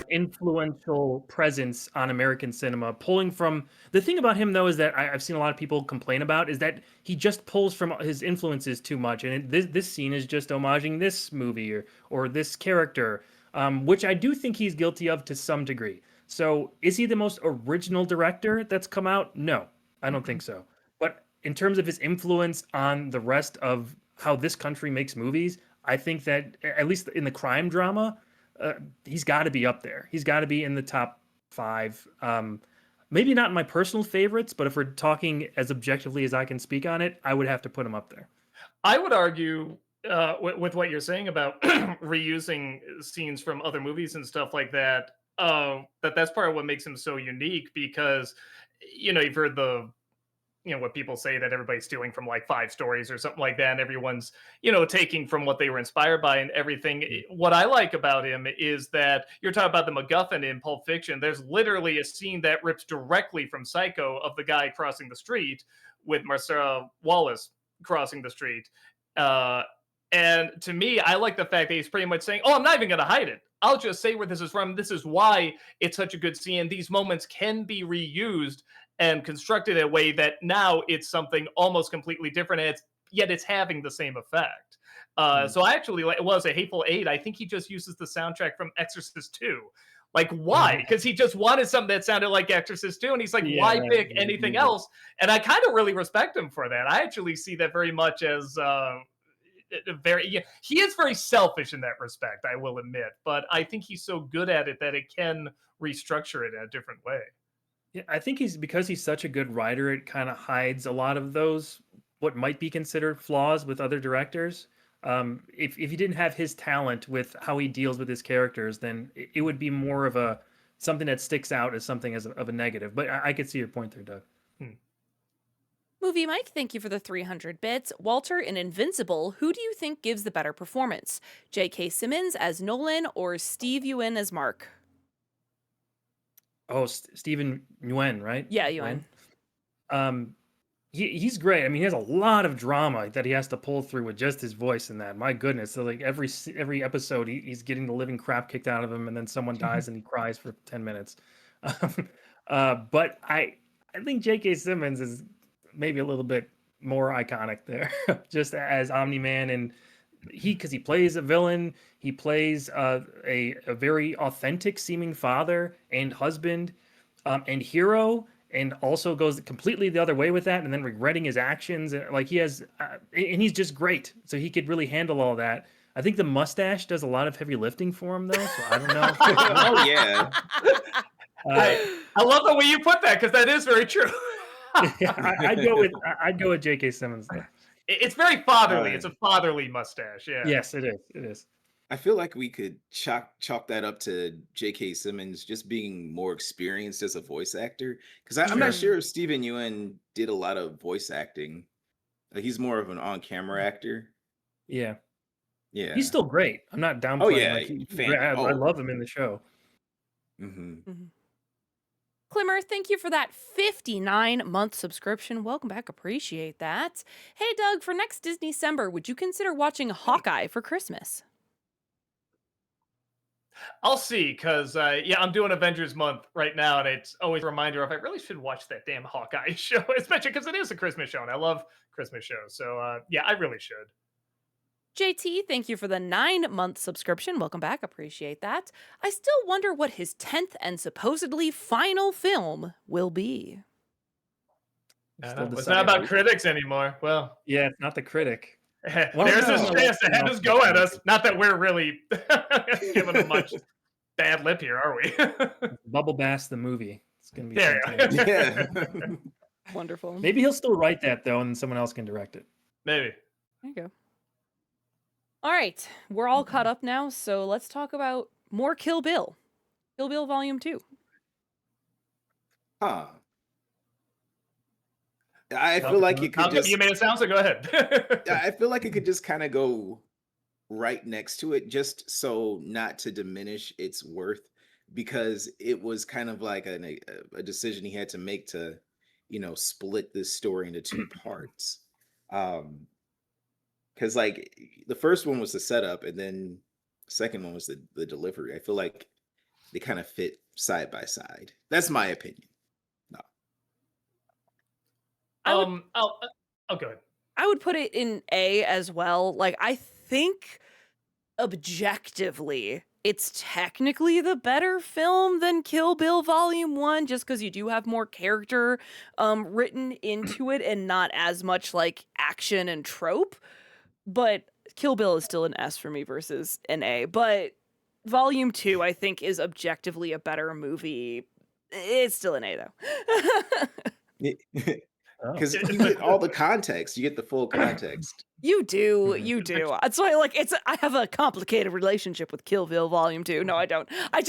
influential presence on American cinema. Pulling from the thing about him, though, is that I've seen a lot of people complain about is that he just pulls from his influences too much, and this scene is just homaging this movie or this character, which I do think he's guilty of to some degree. So, is he the most original director that's come out? No, I don't think so. But in terms of his influence on the rest of how this country makes movies, I think that at least in the crime drama, he's got to be up there. He's got to be in the top five. Maybe not my personal favorites, but if we're talking as objectively as I can speak on it, I would have to put him up there. I would argue with what you're saying about reusing scenes from other movies and stuff like that. That's part of what makes him so unique because you've heard what people say that everybody's stealing from like five stories or something like that, and everyone's taking from what they were inspired by and everything. What I like about him is that you're talking about the MacGuffin in Pulp Fiction. There's literally a scene that rips directly from Psycho of the guy crossing the street with Marcella Wallace crossing the street. Uh, and to me, I like the fact that he's pretty much saying, "Oh, I'm not even going to hide it. I'll just say where this is from. This is why it's such a good scene. These moments can be reused and constructed in a way that now it's something almost completely different, and yet it's having the same effect." So I actually like. Well, as a Hateful Eight, I think he just uses the soundtrack from Exorcist 2. Like, why? Because he just wanted something that sounded like Exorcist 2, and he's like, Yeah, why pick anything else? And I kind of really respect him for that. I actually see that very much as he is very selfish in that respect, I will admit, but I think he's so good at it that it can restructure it in a different way. Yeah, I think because he's such a good writer, it kind of hides a lot of those what might be considered flaws with other directors. If he didn't have his talent with how he deals with his characters, then it would be more of a something that sticks out as something of a negative. But I could see your point there, Doug. Movie Mike, thank you for the 300 bits. Walter, in Invincible, who do you think gives the better performance? J.K. Simmons as Nolan or Steve Ewan as Mark? Oh, Stephen Nguyen, right? Yeah, Ewan. He's great. I mean, he has a lot of drama that he has to pull through with just his voice in that. My goodness. So like every episode, he's getting the living crap kicked out of him, and then someone dies and he cries for 10 minutes. But I think J.K. Simmons is maybe a little bit more iconic there, just as Omni-Man, and because he plays a villain, he plays a very authentic seeming father and husband, and hero, and also goes completely the other way with that, and then regretting his actions. And like he has, and he's just great. So he could really handle all that. I think the mustache does a lot of heavy lifting for him, though. So I don't know. Oh yeah. I love the way you put that because that is very true. Yeah, I'd go with J.K. Simmons though. It's very fatherly. It's a fatherly mustache. Yeah. Yes, it is. It is. I feel like we could chalk that up to J.K. Simmons just being more experienced as a voice actor. Because I'm not sure if Stephen Ewan did a lot of voice acting. Like, he's more of an on-camera actor. Yeah. Yeah. He's still great. I'm not downplaying. Oh yeah, Like I love him in the show. Mm-hmm. Mhm. Climmer, thank you for that 59-month subscription. Welcome back. Appreciate that. Hey, Doug, for next Disney December, would you consider watching Hey, Hawkeye for Christmas? I'll see, because yeah, I'm doing Avengers month right now, and it's always a reminder of I really should watch that damn Hawkeye show, especially because it is a Christmas show, and I love Christmas shows. So yeah, I really should. JT, thank you for the 9-month subscription. Welcome back. Appreciate that. I still wonder what his 10th and supposedly final film will be. Still It's not about deciding. critics anymore. Well, Yeah, it's not the critic. there's Well, his no. chance to have his go at us. Not that we're really giving him much bad lip here, are we? Bubble Bass the movie. It's gonna be There you fantastic. Yeah. Wonderful. Maybe he'll still write that though, and someone else can direct it. Maybe. There you go. All right, we're all caught up now, so let's talk about more Kill Bill. Kill Bill Volume 2. Huh. I feel like it could just. You made it sound, so go ahead. I feel like it could just kind of go right next to it, just so not to diminish its worth, because it was kind of like a decision he had to make to, split this story into two parts. Because like the first one was the setup, and then the second one was the delivery. I feel like they kind of fit side by side. That's my opinion. No. Oh, go ahead. I would put it in A as well. Like, I think objectively, it's technically the better film than Kill Bill Volume 1, just because you do have more character written into it and not as much like action and trope. But Kill Bill is still an S for me versus an A. But Volume 2, I think, is objectively a better movie. It's still an A, though. Oh. Because you get all the context, you get the full context. You do, Mhm. you do. That's why, like, I have a complicated relationship with Kill Bill Volume 2. No, I don't. I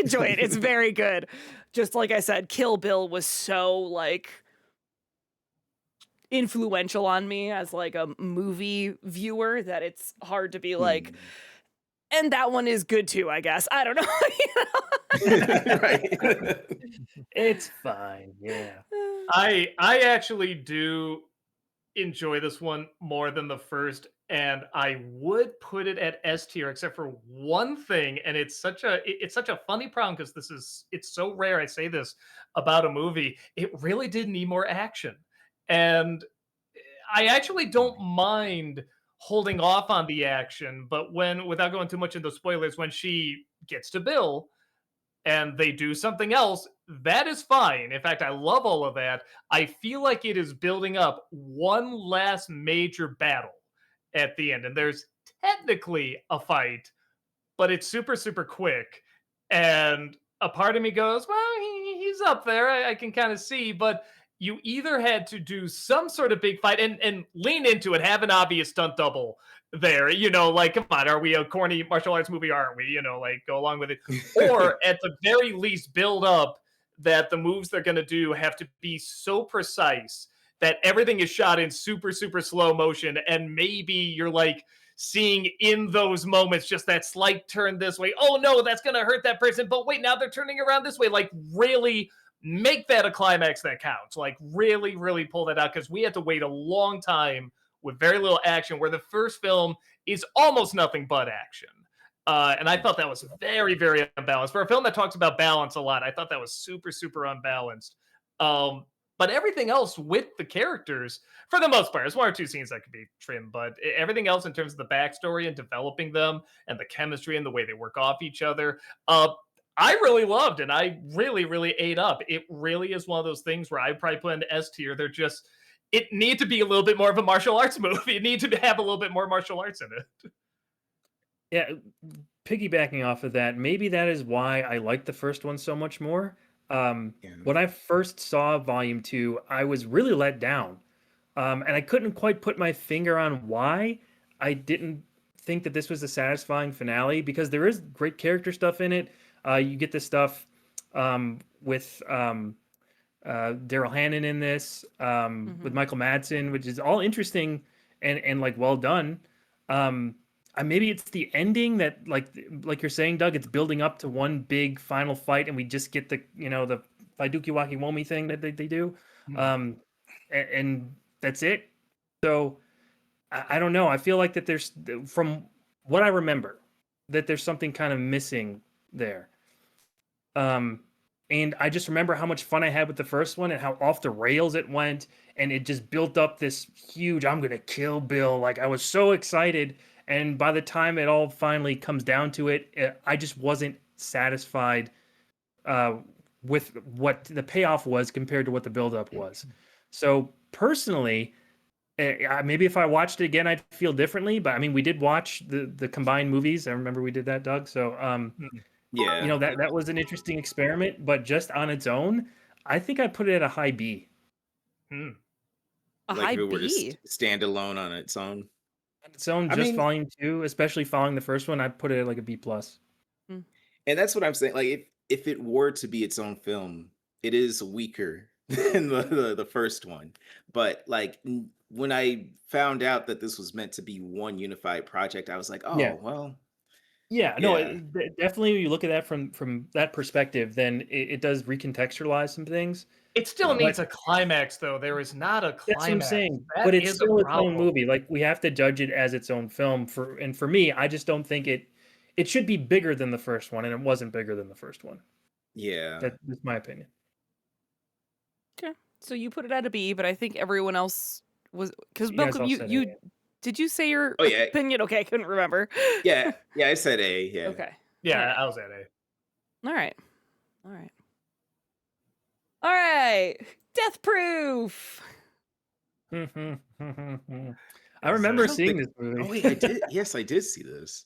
enjoy it. It's very good. Just like I said, Kill Bill was so, like, influential on me as, like, a movie viewer that it's hard to be like, Hmm. and that one is good too, I guess. I don't know. Right. It's fine. Yeah. I actually do enjoy this one more than the first, and I would put it at S tier, except for one thing, and it's such a funny problem because it's so rare. I say this about a movie. It really did need more action, and I actually don't mind holding off on the action, but without going too much into spoilers, when she gets to Bill and they do something else, that is fine. In fact, I love all of that. I feel like it is building up one last major battle at the end. And there's technically a fight, but it's super, super quick. And a part of me goes, well, he's up there. I can kind of see, but you either had to do some sort of big fight and lean into it, have an obvious stunt double there, like, come on, are we a corny martial arts movie? Aren't we? Like, go along with it. Or at the very least, build up that the moves they're going to do have to be so precise that everything is shot in super, super slow motion. And maybe you're like seeing in those moments just that slight turn this way. Oh, no, that's going to hurt that person. But wait, now they're turning around this way. Like, really make that a climax that counts. Like, really, really pull that out, because we had to wait a long time with very little action, where the first film is almost nothing but action. And I thought that was very, very unbalanced. For a film that talks about balance a lot, I thought that was super, super unbalanced. But everything else with the characters, for the most part, there's one or two scenes that could be trimmed, but everything else in terms of the backstory and developing them and the chemistry and the way they work off each other, I really loved, and I really, really ate up. It really is one of those things where I probably put in S tier. It need to be a little bit more of a martial arts movie. It need to have a little bit more martial arts in it. Yeah. Piggybacking off of that, maybe that is why I like the first one so much more. Yeah. When I first saw Volume 2, I was really let down. And I couldn't quite put my finger on why I didn't think that this was a satisfying finale, because there is great character stuff in it. You get this stuff with Daryl Hannah in this, with Michael Madsen, which is all interesting and like well done. Maybe it's the ending that, like you're saying, Doug, it's building up to one big final fight, and we just get the Fiduki Wakiwomi thing that they do, Hmm. and that's it. So I don't know. I feel like that there's from what I remember that there's something kind of missing there. Um, and I just remember how much fun I had with the first one and how off the rails it went, and it just built up this huge "I'm gonna kill Bill." Like I was so excited, and by the time it all finally comes down to it, I just wasn't satisfied uh, with what the payoff was compared to what the buildup was. So personally, maybe if I watched it again, I'd feel differently. But I mean, we did watch the combined movies. I remember we did that, Doug. So Hmm. you Yeah, know that was an interesting experiment, but just on its own, I think I put it at a high B. Hmm. A like high if it were to B. stand alone on its own. On its own, I just mean, volume two, especially following the first one, I put it at like a B plus. Mm. and that's what I'm saying. Like, if it were to be its own film, it is weaker than the first one. But like when I found out that this was meant to be one unified project, I was like, Yeah, oh well, yeah, no, yeah, definitely. When you look at that from that perspective, then it does recontextualize some things. It still yeah, But needs a climax, though. There is not a that's what I'm climax. saying. But That it's is a still its own problem. movie. Like we have to judge it as its own film. For me, I just don't think it should be bigger than the first one, and it wasn't bigger than the first one. yeah. That's my opinion. Okay. So you put it at a B, but I think everyone else was because You guys Malcolm, all you said A. you did you say your Oh yeah, opinion? Okay, I couldn't remember. yeah, yeah. I said A. Yeah. Okay. All Yeah, right. I was at A. All right. All right. All right. Death Proof. I Is remember I this don't seeing think. this Oh movie. wait, I did. Yes, I did see this.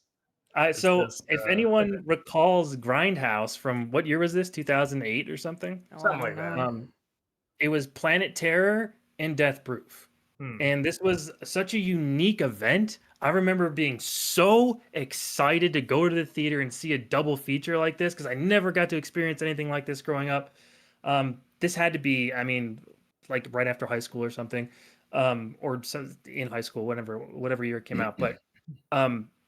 is So, this if anyone recalls Grindhouse from what year was this? 2008 or something? Oh, I something don't like that? know. It was Planet Terror and Death Proof. Hmm. And this was such a unique event. I remember being so excited to go to the theater and see a double feature like this because I never got to experience anything like this growing up. This had to be, I mean, like right after high school or something, or in high school, whatever year it came out. But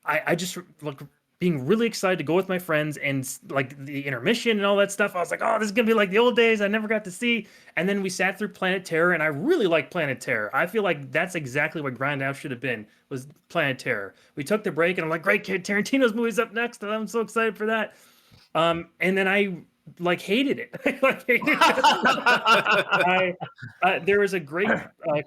I just like being really excited to go with my friends and like the intermission and all that stuff. I was like, oh, this is gonna be like the old days I never got to see. And then we sat through Planet Terror, and I really like Planet Terror. I feel like that's exactly what Grindhouse should have been, was Planet Terror. We took the break, and I'm like, great, kid, Tarantino's movie's up next, and I'm so excited for that. And then I like hated it. Like hated Death Proof. I there was a great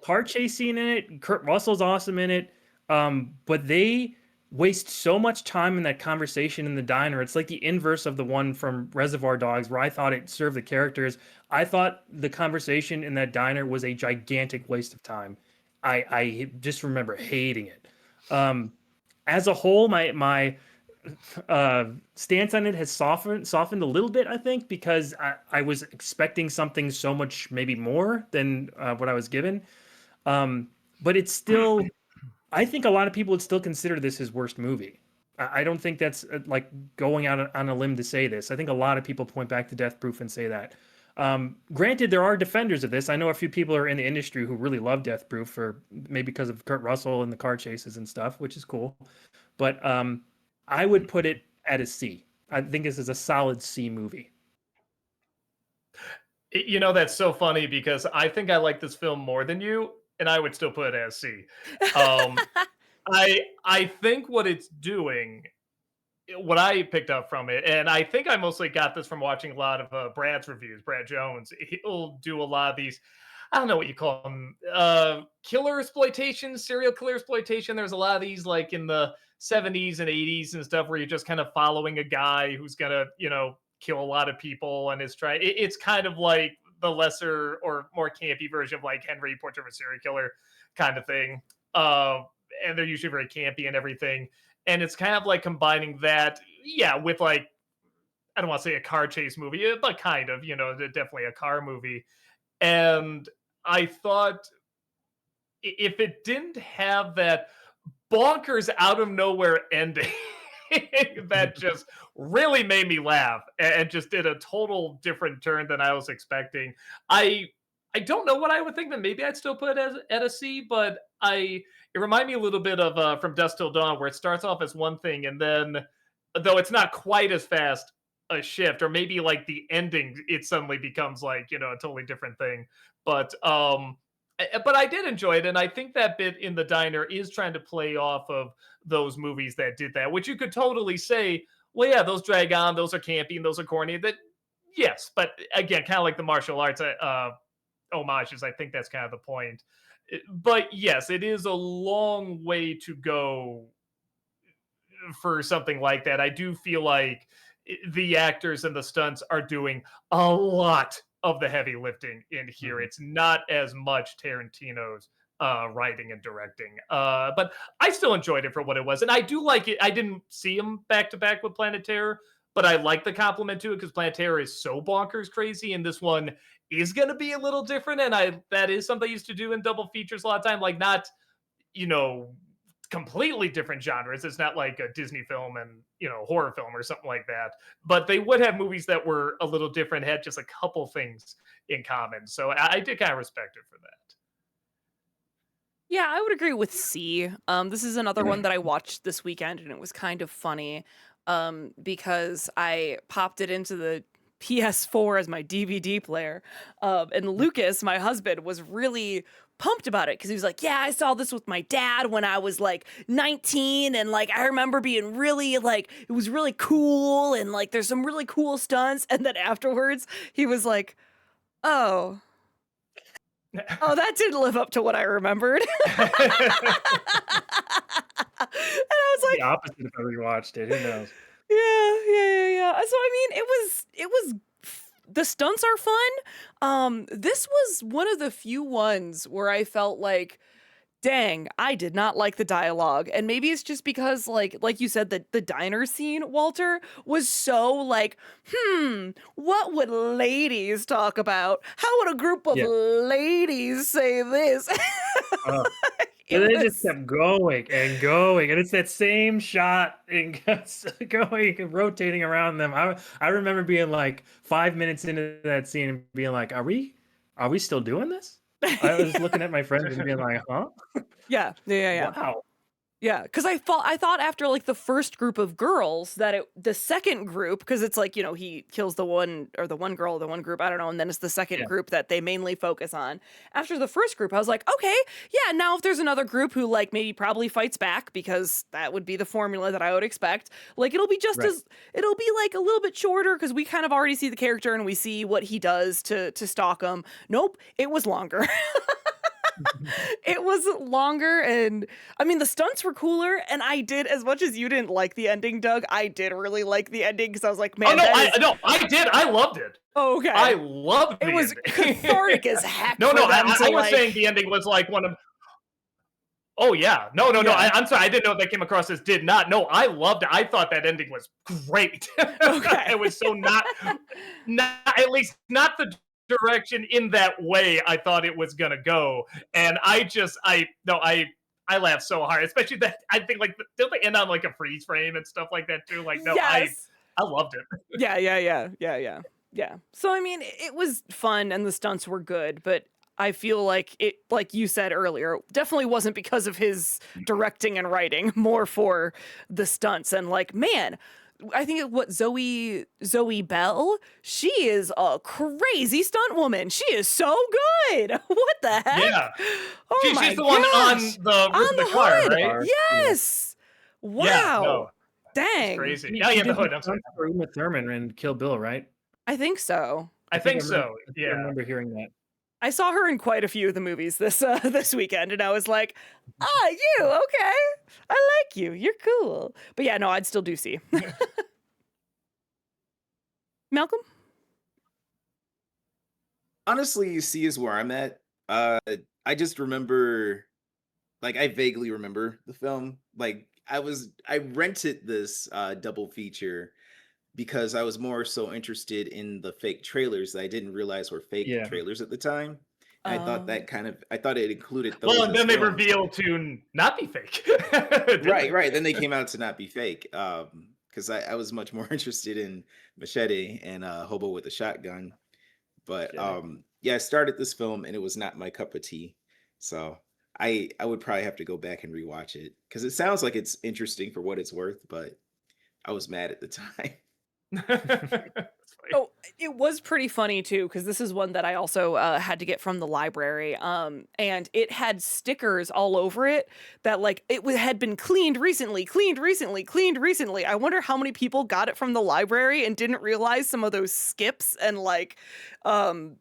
car chase scene in it. Kurt Russell's awesome in it. But they waste so much time in that conversation in the diner. It's like the inverse of the one from Reservoir Dogs, where I thought it served the characters. I thought the conversation in that diner was a gigantic waste of time. I just remember hating it. Um, as a whole, my stance on it has softened a little bit, I think, because I was expecting something so much maybe more than what I was given. Um, but it's still, I think a lot of people would still consider this his worst movie. I don't think that's like going out on a limb to say this. I think a lot of people point back to Death Proof and say that. Granted, there are defenders of this. I know a few people are in the industry who really love Death Proof for maybe because of Kurt Russell and the car chases and stuff, which is cool. But I would put it at a C. I think this is a solid C movie. You know, that's so funny because I think I like this film more than you, and I would still put it as C. Um, I think what it's doing, what I picked up from it, and I think I mostly got this from watching a lot of Brad's reviews. Brad Jones, he'll do a lot of these. I don't know what you call them, killer exploitation, serial killer exploitation. There's a lot of these, like in the 70s and 80s and stuff, where you're just kind of following a guy who's gonna, kill a lot of people and is trying. It's kind of like the lesser or more campy version of like Henry Portrait of a Serial Killer kind of thing. Uh, and they're usually very campy and everything. And it's kind of like combining that, yeah, with like, I don't want to say a car chase movie, but kind of, definitely a car movie. And I thought if it didn't have that bonkers out of nowhere ending that just really made me laugh and just did a total different turn than I was expecting. I I don't know what I would think, but maybe I'd still put it as at a C, but it reminded me a little bit of From Dusk Till Dawn, where it starts off as one thing and then, though it's not quite as fast, a shift, or maybe like the ending, it suddenly becomes like, you know, a totally different thing. But I did enjoy it, and I think that bit in the diner is trying to play off of those movies that did that, which you could totally say, well, yeah, those drag on, those are campy, and those are corny. That yes, but again, kind of like the martial arts homages. I think that's kind of the point. But yes, it is a long way to go for something like that. I do feel like the actors and the stunts are doing a lot of the heavy lifting in here. Mhm. It's not as much Tarantino's writing and directing. But I still enjoyed it for what it was. And I do like it. I didn't see him back to back with Planet Terror, but I like the compliment to it because Planet Terror is so bonkers crazy. And this one is going to be a little different. And that is something I used to do in double features a lot of time. Like, not, you know, completely different genres. It's not like a Disney film and, you know, horror film or something like that. But they would have movies that were a little different, had just a couple things in common. So I did kind of respect it for that. Yeah, I would agree with C. This is another one that I watched this weekend, and it was kind of funny because I popped it into the PS4 as my DVD player. And Lucas, my husband, was really pumped about it because he was like, yeah, I saw this with my dad when I was like 19. And like, I remember being really like, it was really cool. And like, there's some really cool stunts. And then afterwards, he was like, oh, oh, that didn't live up to what I remembered. And I was The like, opposite if I rewatched it. Who knows? yeah. So I mean, it was the stunts are fun. This was one of the few ones where I felt like, dang, I did not like the dialogue. And maybe it's just because like you said, the diner scene, Walter, was so like, what would ladies talk about? How would a group of Yeah. ladies say this? Uh, It and then it just was kept going and going, and it's that same shot and going and rotating around them. I remember being like 5 minutes into that scene and being like, are we still doing this? I was looking at my friends and being like, huh? yeah. Wow. Yeah, because I thought after like the first group of girls that the second group, because it's like, you know, he kills the one or the one girl, the one group, I don't know, and then it's the second Yeah. group that they mainly focus on. After the first group, I was like, okay, yeah, now if there's another group who like maybe probably fights back, because that would be the formula that I would expect, like it'll be just Right. as it'll be like a little bit shorter because we kind of already see the character and we see what he does to stalk him. Nope, it was longer. It was longer, and I mean the stunts were cooler, and I did, as much as you didn't like the ending, Doug, I did really like the ending because I was like, Oh man, no, that is I did. I loved it. oh, I okay. loved the It was ending. cathartic as heck No, for no, them to I was like saying the ending was like one of. Oh yeah, no. yeah. I'm sorry, I didn't know that came across as did not. No, I loved it. I thought that ending was great. Okay. It was so not at least not the direction in that way I thought it was gonna go. And I laughed so hard, especially that I think like don't they end on like a freeze frame and stuff like that too? Like no, Yes. I loved it. Yeah. So I mean, it was fun and the stunts were good, but I feel like it, like you said earlier, definitely wasn't because of his directing and writing, more for the stunts. And like, man, I think what Zoe Bell, she is a crazy stunt woman. She is so good. What the heck? Yeah. Oh my She's the one on gosh. the roof On of the the car, hood. right? Are, Yes. Yeah, Wow. no, it's Dang. crazy. She, Oh she yeah, the did the hood. I'm sorry. stunts for Uma Thurman and Kill Bill, right? I think so. I think so. I think I Yeah. remember hearing that. I saw her in quite a few of the movies this this weekend, and I was like, "Ah, you okay? I like you. You're cool." But yeah, no, I'd still do see Malcolm. Honestly, C is where I'm at. I just remember, like, I vaguely remember the film. Like, I rented this double feature because I was more so interested in the fake trailers that I didn't realize were fake Yeah. trailers at the time. And Um, I thought it included Well, those and as then they well. reveal to not be fake. Didn't Right, they? right. Then they came out to not be fake. Because I was much more interested in Machete and Hobo with a Shotgun. But Shit. yeah, I started this film and it was not my cup of tea. So I would probably have to go back and rewatch it because it sounds like it's interesting for what it's worth, but I was mad at the time. That's funny. Oh, it was pretty funny too, because this is one that I also had to get from the library. And it had stickers all over it that like had been cleaned recently, cleaned recently, cleaned recently. I wonder how many people got it from the library and didn't realize some of those skips and like, um,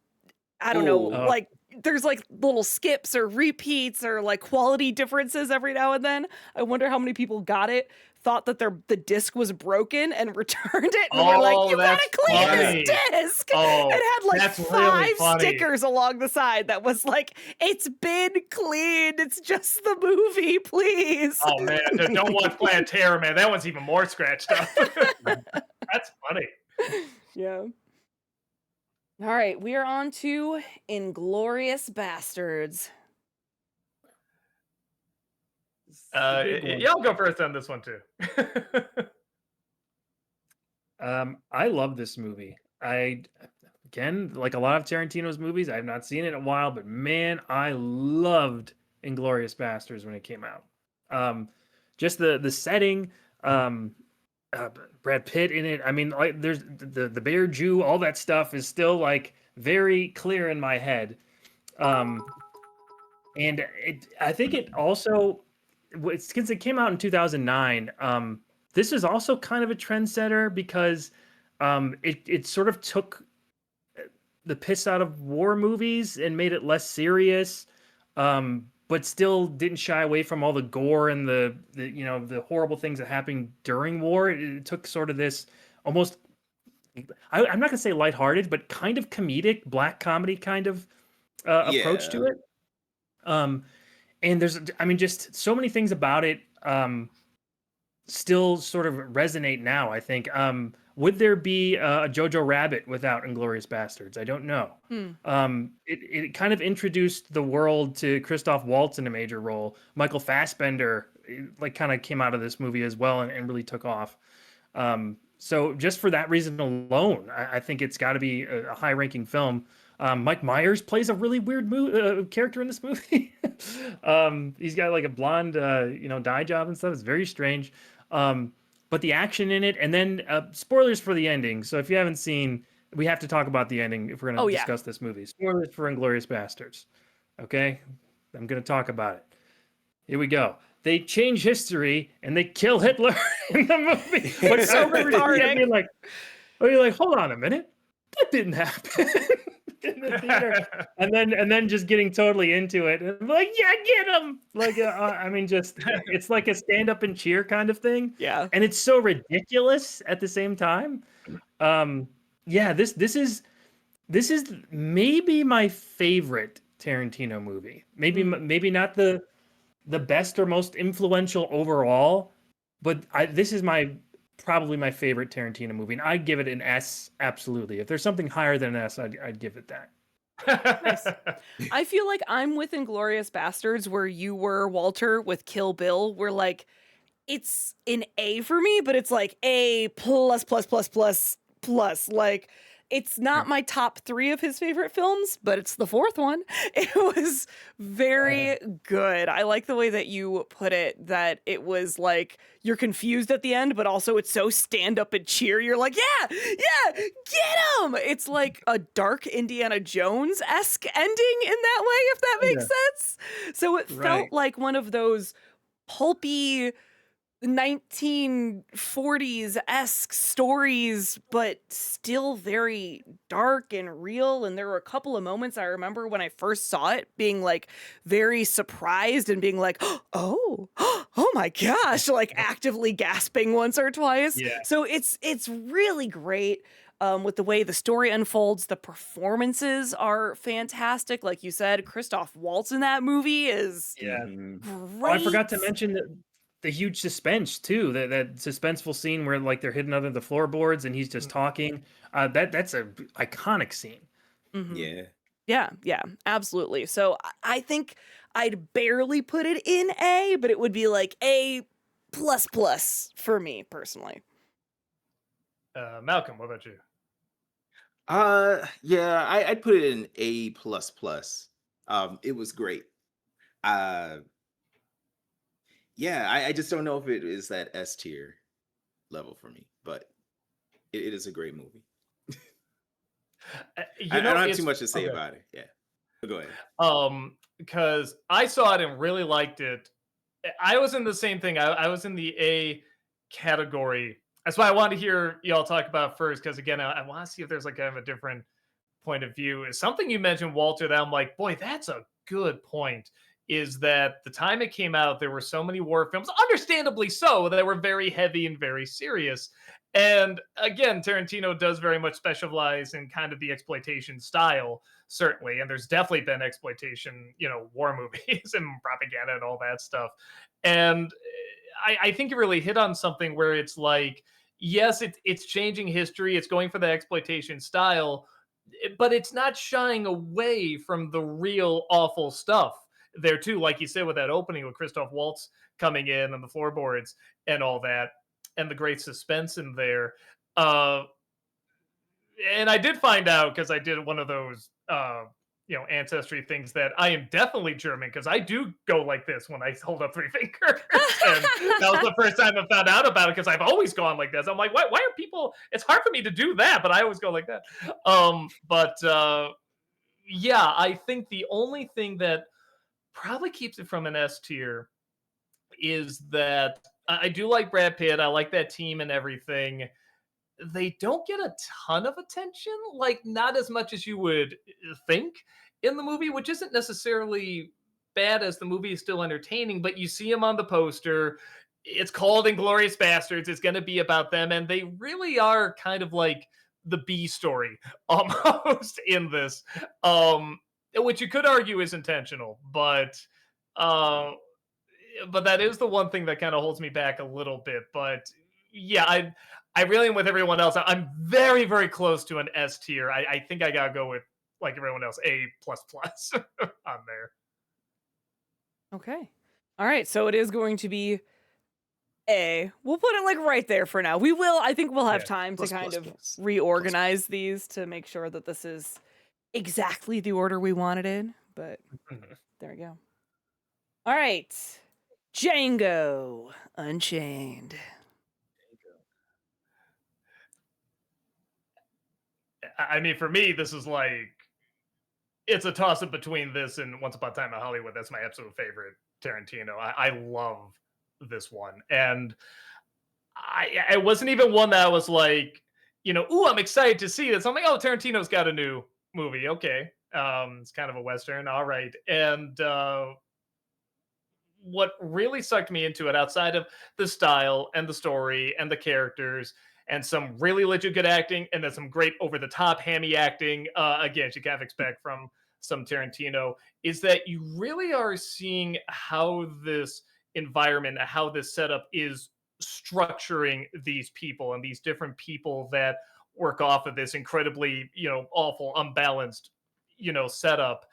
I don't know, Oh, Oh, like there's like little skips or repeats or like quality differences every now and then. I wonder how many people got it, thought that the disc was broken and returned it and were like, Oh, "You that's gotta clean this funny. disc." Oh, It had like that's really five funny. stickers along the side that was like, "It's been cleaned. It's just the movie, please." Oh man, don't watch Planet Terror, man. That one's even more scratched up. That's funny. Yeah. All right, we are on to Inglorious Bastards. the big one. Y'all go first on this one too. I love this movie. Again, like a lot of Tarantino's movies, I have not seen it in a while, but man, I loved Inglorious Bastards when it came out. Just the setting, um, uh, Brad Pitt in it. I mean, like there's the Bear Jew, all that stuff is still like very clear in my head. Um, and I think it also, since it came out in 2009, this is also kind of a trendsetter because it sort of took the piss out of war movies and made it less serious, but still didn't shy away from all the gore and the horrible things that happened during war. It took sort of this almost, I'm not gonna say lighthearted, but kind of comedic, black comedy kind of approach yeah. to it. Um, and I mean, just so many things about it still sort of resonate now, I think. Would there be a Jojo Rabbit without Inglorious Bastards? I don't know. Hmm. It kind of introduced the world to Christoph Waltz in a major role. Michael Fassbender, like, kind of came out of this movie as well and really took off. So just for that reason alone, I think it's got to be a high-ranking film. Mike Myers plays a really weird character in this movie. He's got like a blonde, dye job and stuff. It's very strange. But the action in it, and then spoilers for the ending. So if you haven't seen, we have to talk about the ending if we're going Oh to yeah. discuss this movie. Spoilers for Inglorious Bastards. Okay, I'm going to talk about it. Here we go. They change history and they kill Hitler in the movie. What's so cathartic. you're like, hold on a minute, that didn't happen in the theater. And then just getting totally into it, and I'm like, yeah, get him! Like, I mean, just it's like a stand up and cheer kind of thing, Yeah. and it's so ridiculous at the same time. Yeah, this is maybe my favorite Tarantino movie. Maybe not the best or most influential overall, but this is probably my favorite Tarantino movie, and I'd give it an S. Absolutely, if there's something higher than an S, I'd give it that. Nice. I feel like I'm with Inglorious Bastards where you were, Walter, with Kill Bill. Where like it's an A for me, but it's like A plus plus plus plus plus. Like it's not my top 3 of his favorite films, but it's the 4th one. It was very good. I like the way that you put it, that it was like you're confused at the end, but also it's so stand up and cheer. You're like, yeah, get him. It's like a dark Indiana Jones-esque ending in that way, if that makes sense. So it Right. felt like one of those pulpy 1940s-esque stories, but still very dark and real. And there were a couple of moments I remember when I first saw it being like very surprised and being like, oh my gosh, like actively gasping once or twice. Yeah. So it's really great. With the way the story unfolds, the performances are fantastic. Like you said, Christoph Waltz in that movie is Yeah. Mhm. great. Oh, I forgot to mention the huge suspense too. That suspenseful scene where like they're hidden under the floorboards and he's just talking. That's a iconic scene. Mhm. Yeah. Yeah, absolutely. So I think I'd barely put it in A, but it would be like A plus plus for me personally. Malcolm, what about you? Yeah, I'd put it in A plus plus. It was great. Uh, yeah, I just don't know if it is that S tier level for me, but it is a great movie. You I know, don't have too it's much to say okay. about it. Yeah, but go ahead. Because I saw it and really liked it. I was in the same thing. I was in the A category. That's why I wanted to hear y'all talk about first. Because again, I want to see if there's like kind of a different point of view. Is something you mentioned, Walter, that I'm like, boy, that's a good point. Is that the time it came out, there were so many war films, understandably so, that were very heavy and very serious. And again, Tarantino does very much specialize in kind of the exploitation style, certainly. And there's definitely been exploitation, war movies and propaganda and all that stuff. And I think you really hit on something where it's like, yes, it's changing history, it's going for the exploitation style, but it's not shying away from the real awful stuff there too. Like you said with that opening with Christoph Waltz coming in and the floorboards and all that, and the great suspense in there. Uh, and I did find out because I did one of those ancestry things that I am definitely German because I do go like this when I hold up three fingers. And that was the first time I found out about it because I've always gone like this. I'm like, why are people? It's hard for me to do that, but I always go like that. But yeah, I think the only thing that probably keeps it from an S tier is that I do like Brad Pitt. I like that team and everything. They don't get a ton of attention, like not as much as you would think in the movie, which isn't necessarily bad as the movie is still entertaining, but you see them on the poster. It's called Inglorious Bastards. It's going to be about them, and they really are kind of like the B story almost in this, which you could argue is intentional, uh, but that is the one thing that kind of holds me back a little bit. But yeah, I really am with everyone else. I'm very, very close to an S tier. I think I gotta go with like everyone else, A plus plus on there. Okay. All right. So it is going to be A. We'll put it like right there for now. I think we'll have Yeah. time to Plus, kind plus, of plus, plus, reorganize these to make sure that this is exactly the order we wanted in. But there we go. All right. Django Unchained. I mean, for me, this is like it's a toss up between this and Once Upon a Time in Hollywood. That's my absolute favorite Tarantino. I love this one, and I wasn't even one that was like, ooh, I'm excited to see this. I'm like, oh, Tarantino's got a new movie. Okay. It's kind of a Western. All right. And what really sucked me into it outside of the style and the story and the characters and some really legit good acting and then some great over the top hammy acting, again, you kind of expect from some Tarantino, is that you really are seeing how this environment, how this setup is structuring these people and these different people that work off of this incredibly, awful, unbalanced, setup,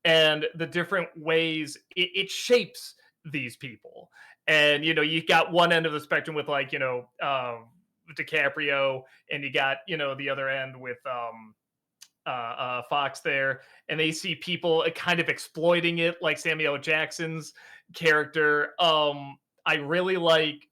and the different ways it shapes these people. And you got one end of the spectrum with like DiCaprio, and you got the other end with Fox there, and they see people kind of exploiting it, like Samuel Jackson's character. I really like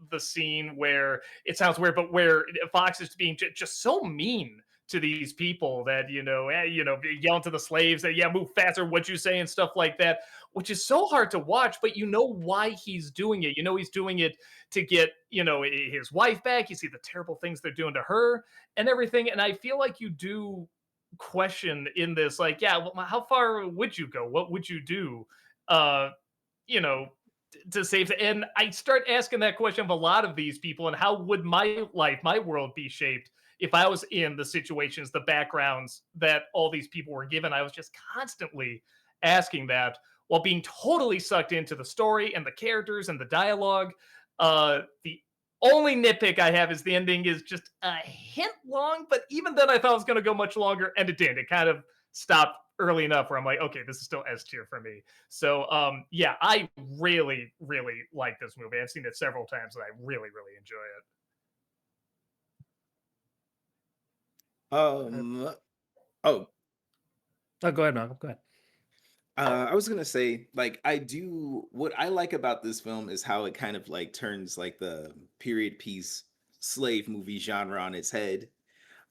the scene where it sounds weird, but where Fox is being just so mean to these people that yelling to the slaves that move faster, what you say, and stuff like that, which is so hard to watch. But you know why he's doing it. He's doing it to get his wife back. You see the terrible things they're doing to her and everything, and I feel like you do question in this, like, yeah, well, how far would you go? What would you do? Uh, you know, to save it. And I start asking that question of a lot of these people, and how would my life, my world be shaped if I was in the situations, the backgrounds that all these people were given? I was just constantly asking that while being totally sucked into the story and the characters and the dialogue. The only nitpick I have is the ending is just a hint long, but even then I thought it was going to go much longer, and it didn't. It kind of stopped early enough where I'm like, okay, this is still S tier for me. So yeah, I really, really like this movie. I've seen it several times and I really, really enjoy Um. Oh, Oh, go ahead, Malcolm. Go ahead. I was gonna say, like, I do. What I like about this film is how it kind of like turns like the period piece slave movie genre on its head.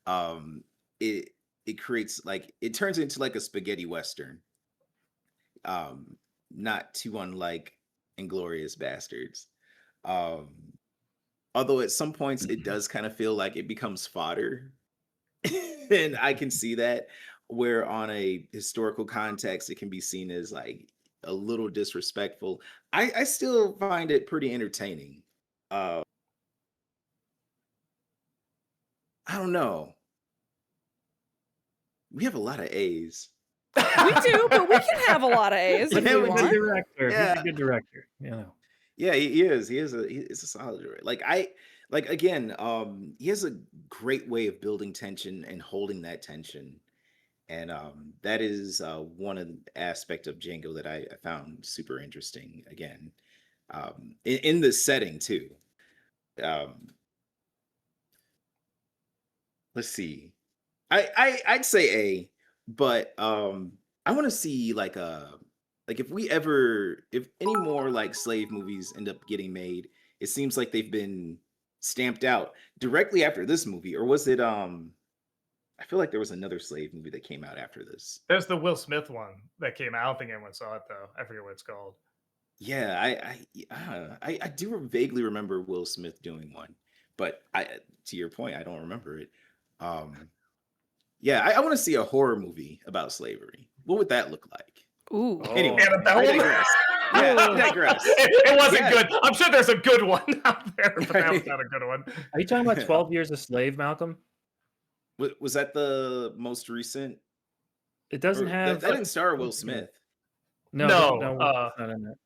Um, it it creates like it turns into like a spaghetti western. Um, Not too unlike Inglorious Bastards. Um, Although at some points it does kind of feel like it becomes fodder, and I can see that where on a historical context it can be seen as like a little disrespectful. I still find it pretty entertaining. Uh, I don't know. We have a lot of A's. We do, but we can have a lot of A's if But we he's a good want. director. He's a Yeah. good director. You know. Yeah, he is. He is a solid director. Like again, he has a great way of building tension and holding that tension. And that is one of the aspect of Django that I found super interesting. Again, in the setting too. Um, let's see. I'd say A, but I want to see like if any more like slave movies end up getting made, it seems like they've been stamped out directly after this movie, or was it I feel like there was another slave movie that came out after this. There's the Will Smith one that came out. I don't think anyone saw it though. I forget what it's called. Yeah, I do vaguely remember Will Smith doing one, but to your point, I don't remember it. Um, yeah, I want to see a horror movie about slavery. What would that look like? Ooh. Anyway, Oh, I Annabelle. digress. Yeah, I digress. It wasn't Yeah. good. I'm sure there's a good one out there, but that was Right. not a good one. Are you talking about 12 Years a Slave, Malcolm? Was that the most recent? It doesn't Or have. that didn't star Will Smith. No, No, it's not in it.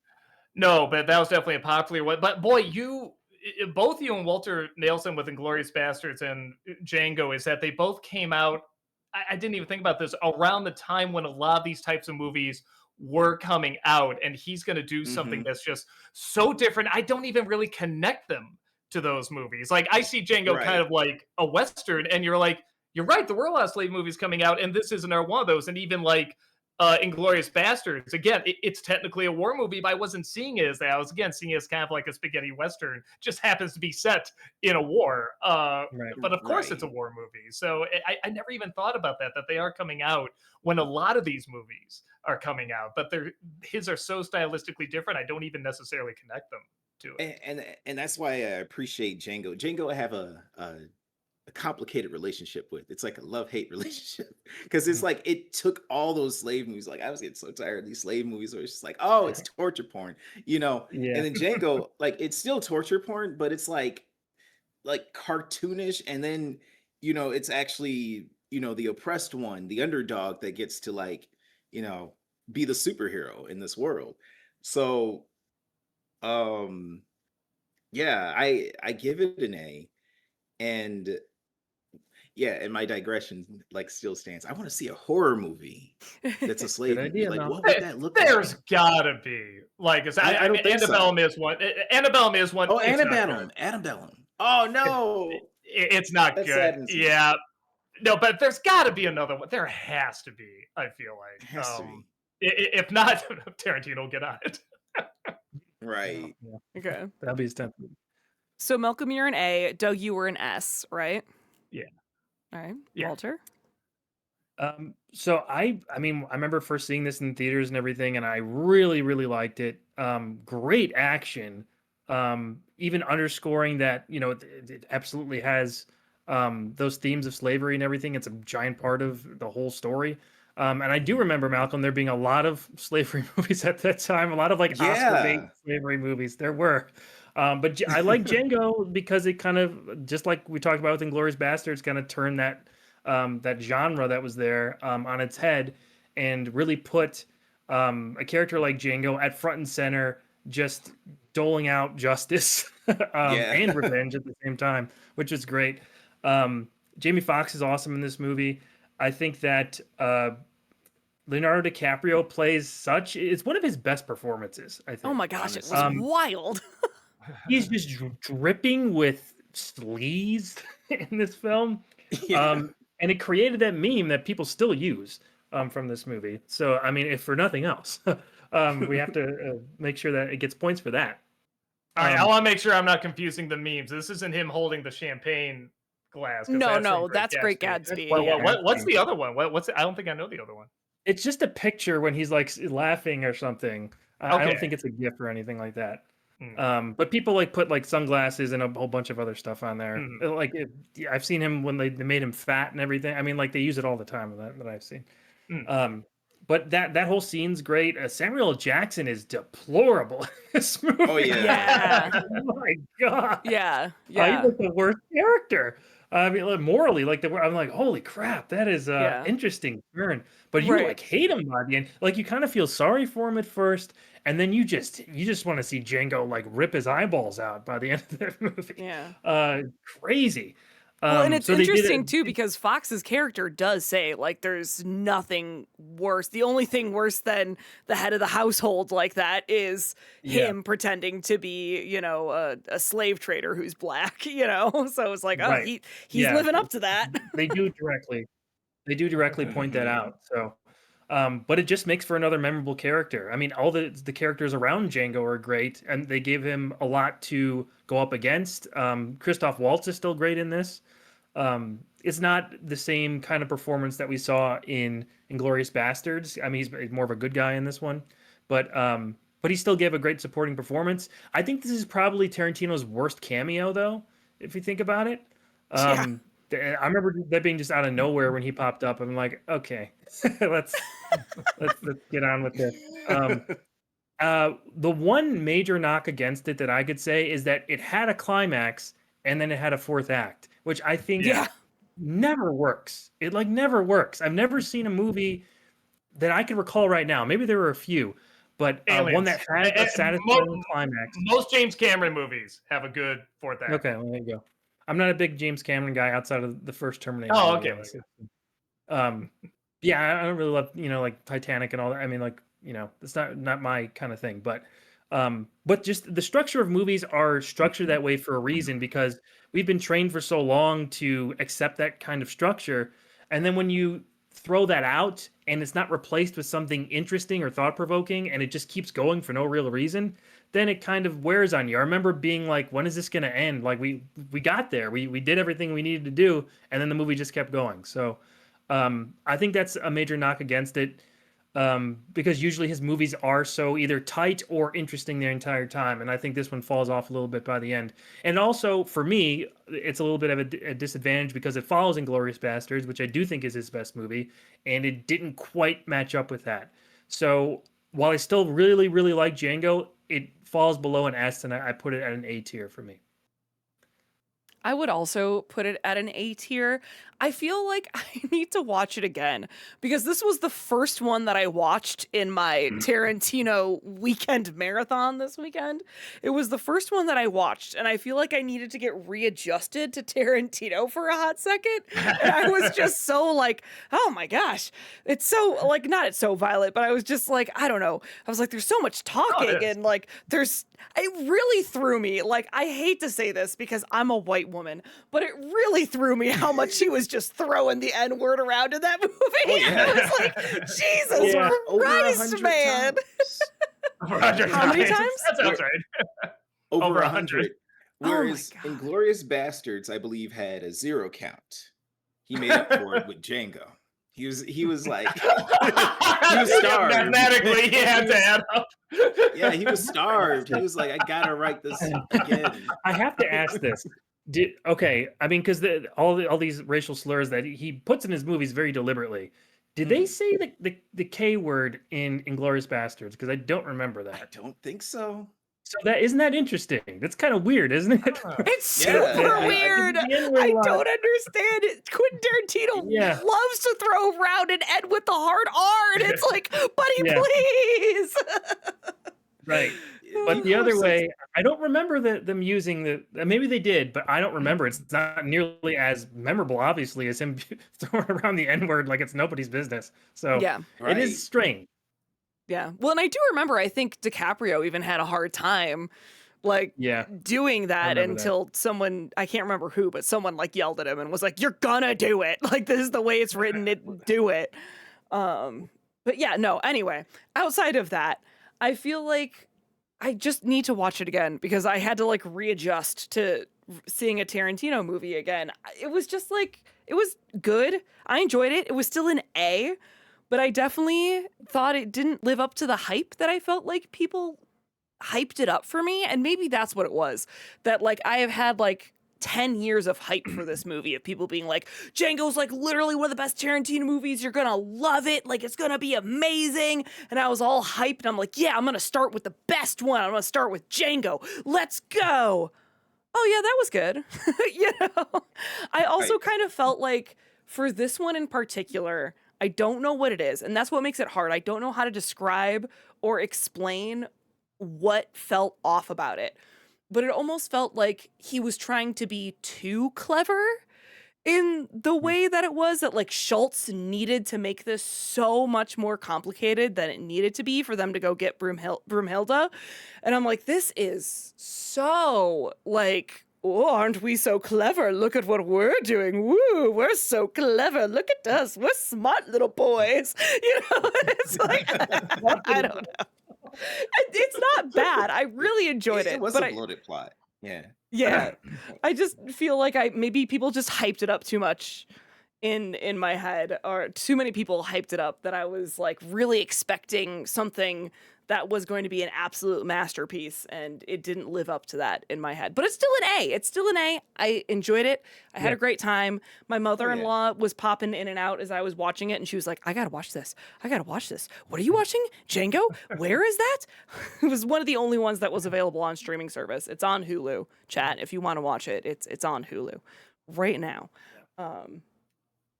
No, but that was definitely a popular one. But boy, both you and Walter Nelson with Inglorious Bastards and Django is that they both came out. I didn't even think about this around the time when a lot of these types of movies were coming out, and he's going to do something Mhm. that's just so different. I don't even really connect them to those movies. Like I see Django kind Right. of like a Western, and you're like, you're right. There were a lot of slave movies coming out, and this isn't one of those. And even like Inglorious Bastards. Again, it's technically a war movie, but I wasn't seeing it as that. I was again seeing it as kind of like a spaghetti western. Just happens to be set in a war. Right. But of course, it's a Right. war movie. So I never even thought about that they are coming out when a lot of these movies are coming out. But his are so stylistically different. I don't even necessarily connect them to it. And that's why I appreciate Django. Django I have a complicated relationship with. It's like a love-hate relationship because it's like it took all those slave movies. Like I was getting so tired of these slave movies where it's just like, oh, it's torture porn, you know. Yeah. And then Django, like it's still torture porn, but it's like cartoonish, and then it's actually the oppressed one, the underdog that gets to like you know be the superhero in this world. So um yeah, I give it an A. And yeah, and my digression like still stands. I want to see a horror movie that's a slave movie. idea, Like, Malcolm. what would that look like? There's gotta be like I don't think so. Annabelle is one. Annabelle is one. Oh, It's not good. Antebellum. Oh no, It's not that good. saddens me. Yeah. No, but there's got to be another one. There has to be. I feel It like. has to be. If not, Tarantino will get on it. Right. Yeah, Okay. that'll be his 10th. So Malcolm, you're an A. Doug, you were an S, right? Yeah. All right. Yeah. Walter? So I mean, I remember first seeing this in theaters and everything, and I really, really liked it. Great action. Even underscoring that, it absolutely has those themes of slavery and everything. It's a giant part of the whole story. And I do remember, Malcolm, there being a lot of slavery movies at that time, a lot of like Oscar bait Yeah. slavery movies. There were. But I like Django because it kind of, just like we talked about with Inglourious Basterds, kind of turned that genre that was there on its head and really put a character like Django at front and center, just doling out justice Yeah. and revenge at the same time, which is great. Jamie Foxx is awesome in this movie. I think that Leonardo DiCaprio plays it's one of his best performances, I think. Oh my gosh, it was honestly. wild. He's just dripping with sleaze in this film. Yeah. And it created that meme that people still use from this movie. So, I mean, if for nothing else, we have to make sure that it gets points for that. All right, I want to make sure I'm not confusing the memes. This isn't him holding the champagne glass because No, that's from no, Great that's Great Gatsby. Gatsby. What, Yeah. what's the other one? What's I don't think I know the other one. It's just a picture when he's like laughing or something. I don't Okay. think it's a GIF or anything like that. Hmm. But people like put like sunglasses and a whole bunch of other stuff on there. Mhm. Yeah, I've seen him when they made him fat and everything. I mean, like they use it all the time that I've seen. Mm. But that whole scene's great. Samuel L. Jackson is deplorable in this movie. Oh yeah. Yeah. Oh my god. Yeah. He's Yeah. like the worst character. I mean, like, morally, like I'm like, holy crap, that is Yeah. interesting turn. But you Right. like hate him by the end. Like you kind of feel sorry for him at first, and then you just want to see Django like rip his eyeballs out by the end of the movie. Yeah. Crazy. Well, and it's So they did interesting it. too because Fox's character does say like there's nothing worse. The only thing worse than the head of the household like that is Yeah. him pretending to be, a slave trader who's black, So it's like, oh, Right. he's Yeah. living up to that. They do directly point that out. So, but it just makes for another memorable character. I mean, all the characters around Django are great, and they gave him a lot to go up against. Christoph Waltz is still great in this. It's not the same kind of performance that we saw in Inglourious Bastards. I mean, he's more of a good guy in this one, but he still gave a great supporting performance. I think this is probably Tarantino's worst cameo, though, if you think about it. Yeah. I remember that being just out of nowhere when he popped up. I'm like, okay, let's get on with this. The one major knock against it that I could say is that it had a climax and then it had a fourth act, which I think Yeah. never works. It like never works. I've never seen a movie that I can recall right now. Maybe there were a few, but one Aliens. that had a satisfying climax. Most James Cameron movies have a good fourth act. Okay, well, there you go. I'm not a big James Cameron guy outside of the first Terminator. Oh, movie, okay. honestly. Yeah, I don't really love like Titanic and all that. I mean, like it's not my kind of thing. But just the structure of movies are structured that way for a reason because we've been trained for so long to accept that kind of structure, and then when you throw that out and it's not replaced with something interesting or thought provoking, and it just keeps going for no real reason, then it kind of wears on you. I remember being like, when is this going to end? Like we got there, we did everything we needed to do, and then the movie just kept going. So I think that's a major knock against it, because usually his movies are so either tight or interesting the entire time, and I think this one falls off a little bit by the end. And also for me, it's a little bit of a disadvantage because it follows Inglourious Basterds, which I do think is his best movie, and it didn't quite match up with that. So while I still really, really like Django, it falls below an S, and I put it at an A tier for me. I would also put it at an A tier. I feel like I need to watch it again because this was the first one that I watched in my Tarantino weekend marathon this weekend. It was the first one that I watched, and I feel like I needed to get readjusted to Tarantino for a hot second. And I was just so like, oh my gosh, it's so like, not it's so violent, but I was just like, I don't know. I was like, there's so much talking and like it really threw me. Like, I hate to say this because I'm a white woman, but it really threw me how much he was just throwing the N-word around in that movie. Oh, yeah. I was like, Jesus Yeah. Christ, 100 man. Roger How many times? That sounds right. Over Over 100. 100. Oh my Whereas God. Inglourious Bastards, I believe, had a 0 count. He made up for it with Django. He was like he was starved. Mathematically, he had to add up. Yeah, he was starved. He was like, I gotta write this again. I have to ask this. I mean, because all these racial slurs that he puts in his movies very deliberately. Did they say the K word in Inglourious Bastards? Because I don't remember I that. don't think so. So isn't that interesting? That's kind of weird, isn't it? It's Yeah, super I- I weird. think the N-word I lot- don't understand it. Quentin Tarantino Yeah. loves to throw around an N with the hard R, and it's like, buddy, Yeah. please. Right. He But the other forces- way, I don't remember them using maybe they did, but I don't remember. It's not nearly as memorable, obviously, as him throwing around the N-word like it's nobody's business. So Yeah. it Right. is strange. Yeah. Well, and I do remember, I think DiCaprio even had a hard time like Yeah. doing that remember that. until someone, I can't remember who, but someone like yelled at him and was like, you're gonna do it. Like, this is the way it's written, do it. But yeah, no, anyway, outside of that, I feel like I just need to watch it again because I had to like readjust to seeing a Tarantino movie again. It was just like it was good. I enjoyed it. It was still an A, but I definitely thought it didn't live up to the hype that I felt like people hyped it up for me, and maybe that's what it was. That like I have had like 10 years of hype for this movie of people being like, Django's like literally one of the best Tarantino movies. You're gonna love it. Like it's gonna be amazing. And I was all hyped. And I'm like, yeah, I'm gonna start with the best one. I'm gonna start with Django. Let's go. Oh yeah, that was good. you know, I also Right. kind of felt like for this one in particular, I don't know what it is, and that's what makes it hard. I don't know how to describe or explain what felt off about it. But it almost felt like he was trying to be too clever in the Mm. way that it was that like Schultz needed to make this so much more complicated than it needed to be for them to go get Broomhilda. And I'm like, this is so like, oh, aren't we so clever? Look at what we're doing. Woo, we're so clever. Look at us. We're smart little boys. You know, it's like, I don't know. It's not bad. I really enjoyed It it, was but a bloated plot. Yeah. yeah, I just feel like maybe people just hyped it up too much in my head, or too many people hyped it up that I was like really expecting something that was going to be an absolute masterpiece, and it didn't live up to that in my head. But it's still an A. It's still an A. I enjoyed it. I had Yeah. a great time. My Oh, yeah. mother-in-law was popping in and out as I was watching it, and she was like, I gotta watch this. I gotta watch this. What are you watching? Django? Where is that? It was one of the only ones that was available on streaming service. It's on Hulu, chat. If you want to watch it, it's on Hulu right now.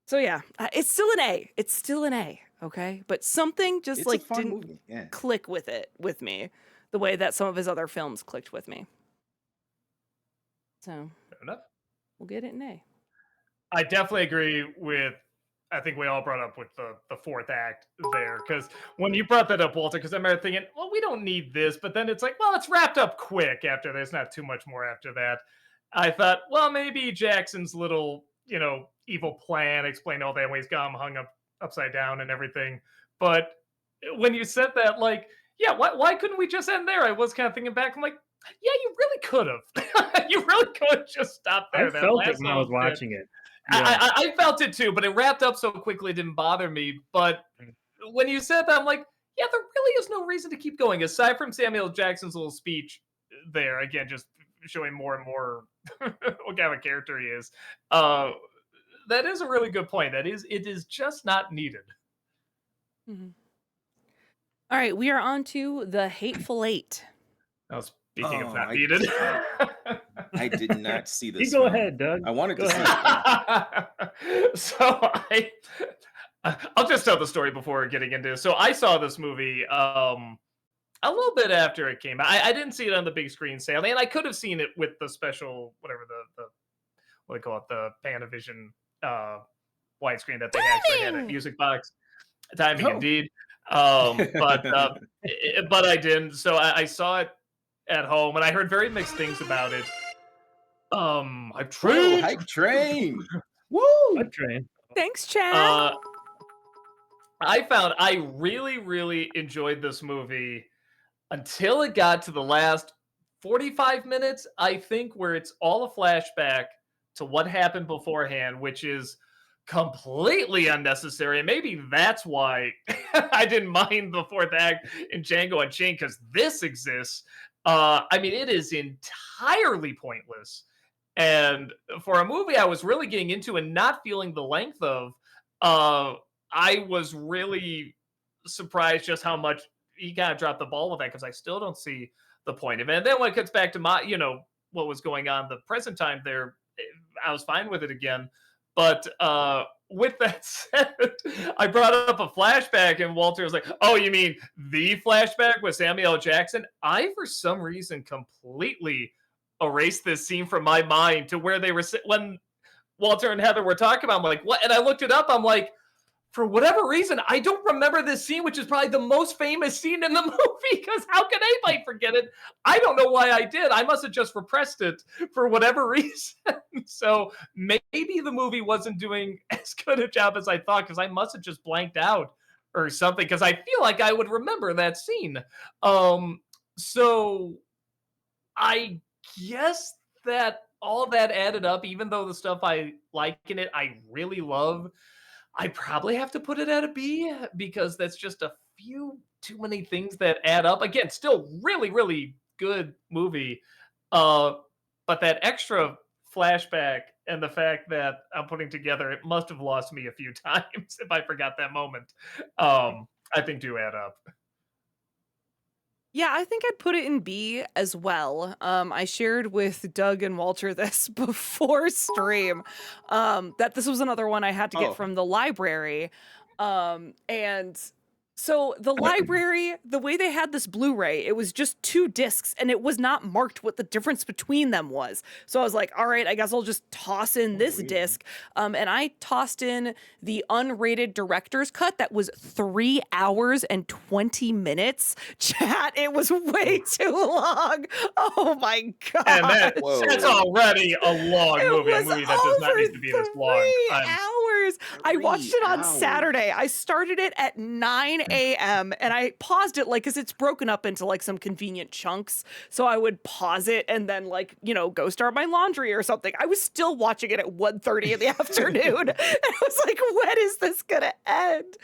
So yeah, it's still an A. It's still an A, okay? But something just It's a like fun didn't movie. Yeah. click with me the way that some of his other films clicked with me. So Fair enough. we'll get it an A. I definitely agree with. I think we all brought up with the fourth act there, because when you brought that up, Walter, because I remember thinking, well, we don't need this, but then it's like, well, it's wrapped up quick after there's not too much more after that. I thought, well, maybe Jackson's little, evil plan explained all that when he's got him hung up upside down and everything. But when you said that, like, yeah, why couldn't we just end there? I was kind of thinking back, I'm like, yeah, you really could have. You really could have just stopped there. I That felt it last when I was little bit. watching it. Yeah. I felt it too, but it wrapped up so quickly it didn't bother me. But when you said that, I'm like, yeah, there really is no reason to keep going aside from Samuel Jackson's little speech there. Again, just showing more and more what kind of a character he is. That is a really good point. It is just not needed. Mm-hmm. All right, we are on to the Hateful Eight. Now, speaking of Oh, not needed. I did not see this. You go film. ahead, Doug. I wanted Go to see ahead. it. So I'll just tell the story before getting into it. So I saw this movie a little bit after it came out. I didn't see it on the big screen sale, and I could have seen it with the special, whatever the what do they call it, the Panavision widescreen that they actually had at Music Box. Timing, Oh. indeed. But I didn't. So I saw it at home, and I heard very mixed things about it. I've Whoa, tried. hype train. Woo! Hype train. Thanks, Chad. I found I really, really enjoyed this movie until it got to the last 45 minutes, I think, where it's all a flashback to what happened beforehand, which is completely unnecessary. And maybe that's why I didn't mind the fourth act in Django Unchained, because this exists. I mean, it is entirely pointless. And for a movie I was really getting into and not feeling the length of, I was really surprised just how much he kind of dropped the ball with that, because I still don't see the point of it. And then when it gets back to what was going on the present time there, I was fine with it again. But with that said, I brought up a flashback, and Walter was like, "Oh, you mean the flashback with Samuel L. Jackson?" I, for some reason, completely erased this scene from my mind to where they were when Walter and Heather were talking about. I'm like, "What?" And I looked it up. I'm like, for whatever reason, I don't remember this scene, which is probably the most famous scene in the movie, because how can anybody forget it? I don't know why I did. I must have just repressed it for whatever reason. So maybe the movie wasn't doing as good a job as I thought, because I must have just blanked out or something, because I feel like I would remember that scene. So I guess that all that added up, even though the stuff I like in it, I really love, I probably have to put it at a B because that's just a few too many things that add up. Again, still really, really good movie. Uh, but that extra flashback and the fact that I'm putting together, it must have lost me a few times if I forgot that moment. I think do add up. Yeah, I think I'd put it in B as well. I shared with Doug and Walter this before stream, that this was another one I had to get Oh, from the library. And so the library, the way they had this Blu-ray, it was just 2 discs and it was not marked what the difference between them was. So I was like, all right, I guess I'll just toss in this weird. disc. And I tossed in the unrated director's cut that was 3 hours and 20 minutes. Chat, it was way too long. Oh my And god. that's already a long It movie, a was movie that does not over need to be this long. 3 hours. I watched 3 it on hours. Saturday. I started it at 9 a.m. and I paused it because it's broken up into like some convenient chunks. So I would pause it and then go start my laundry or something. I was still watching it at 1:30 in the afternoon. And I was like, when is this gonna end?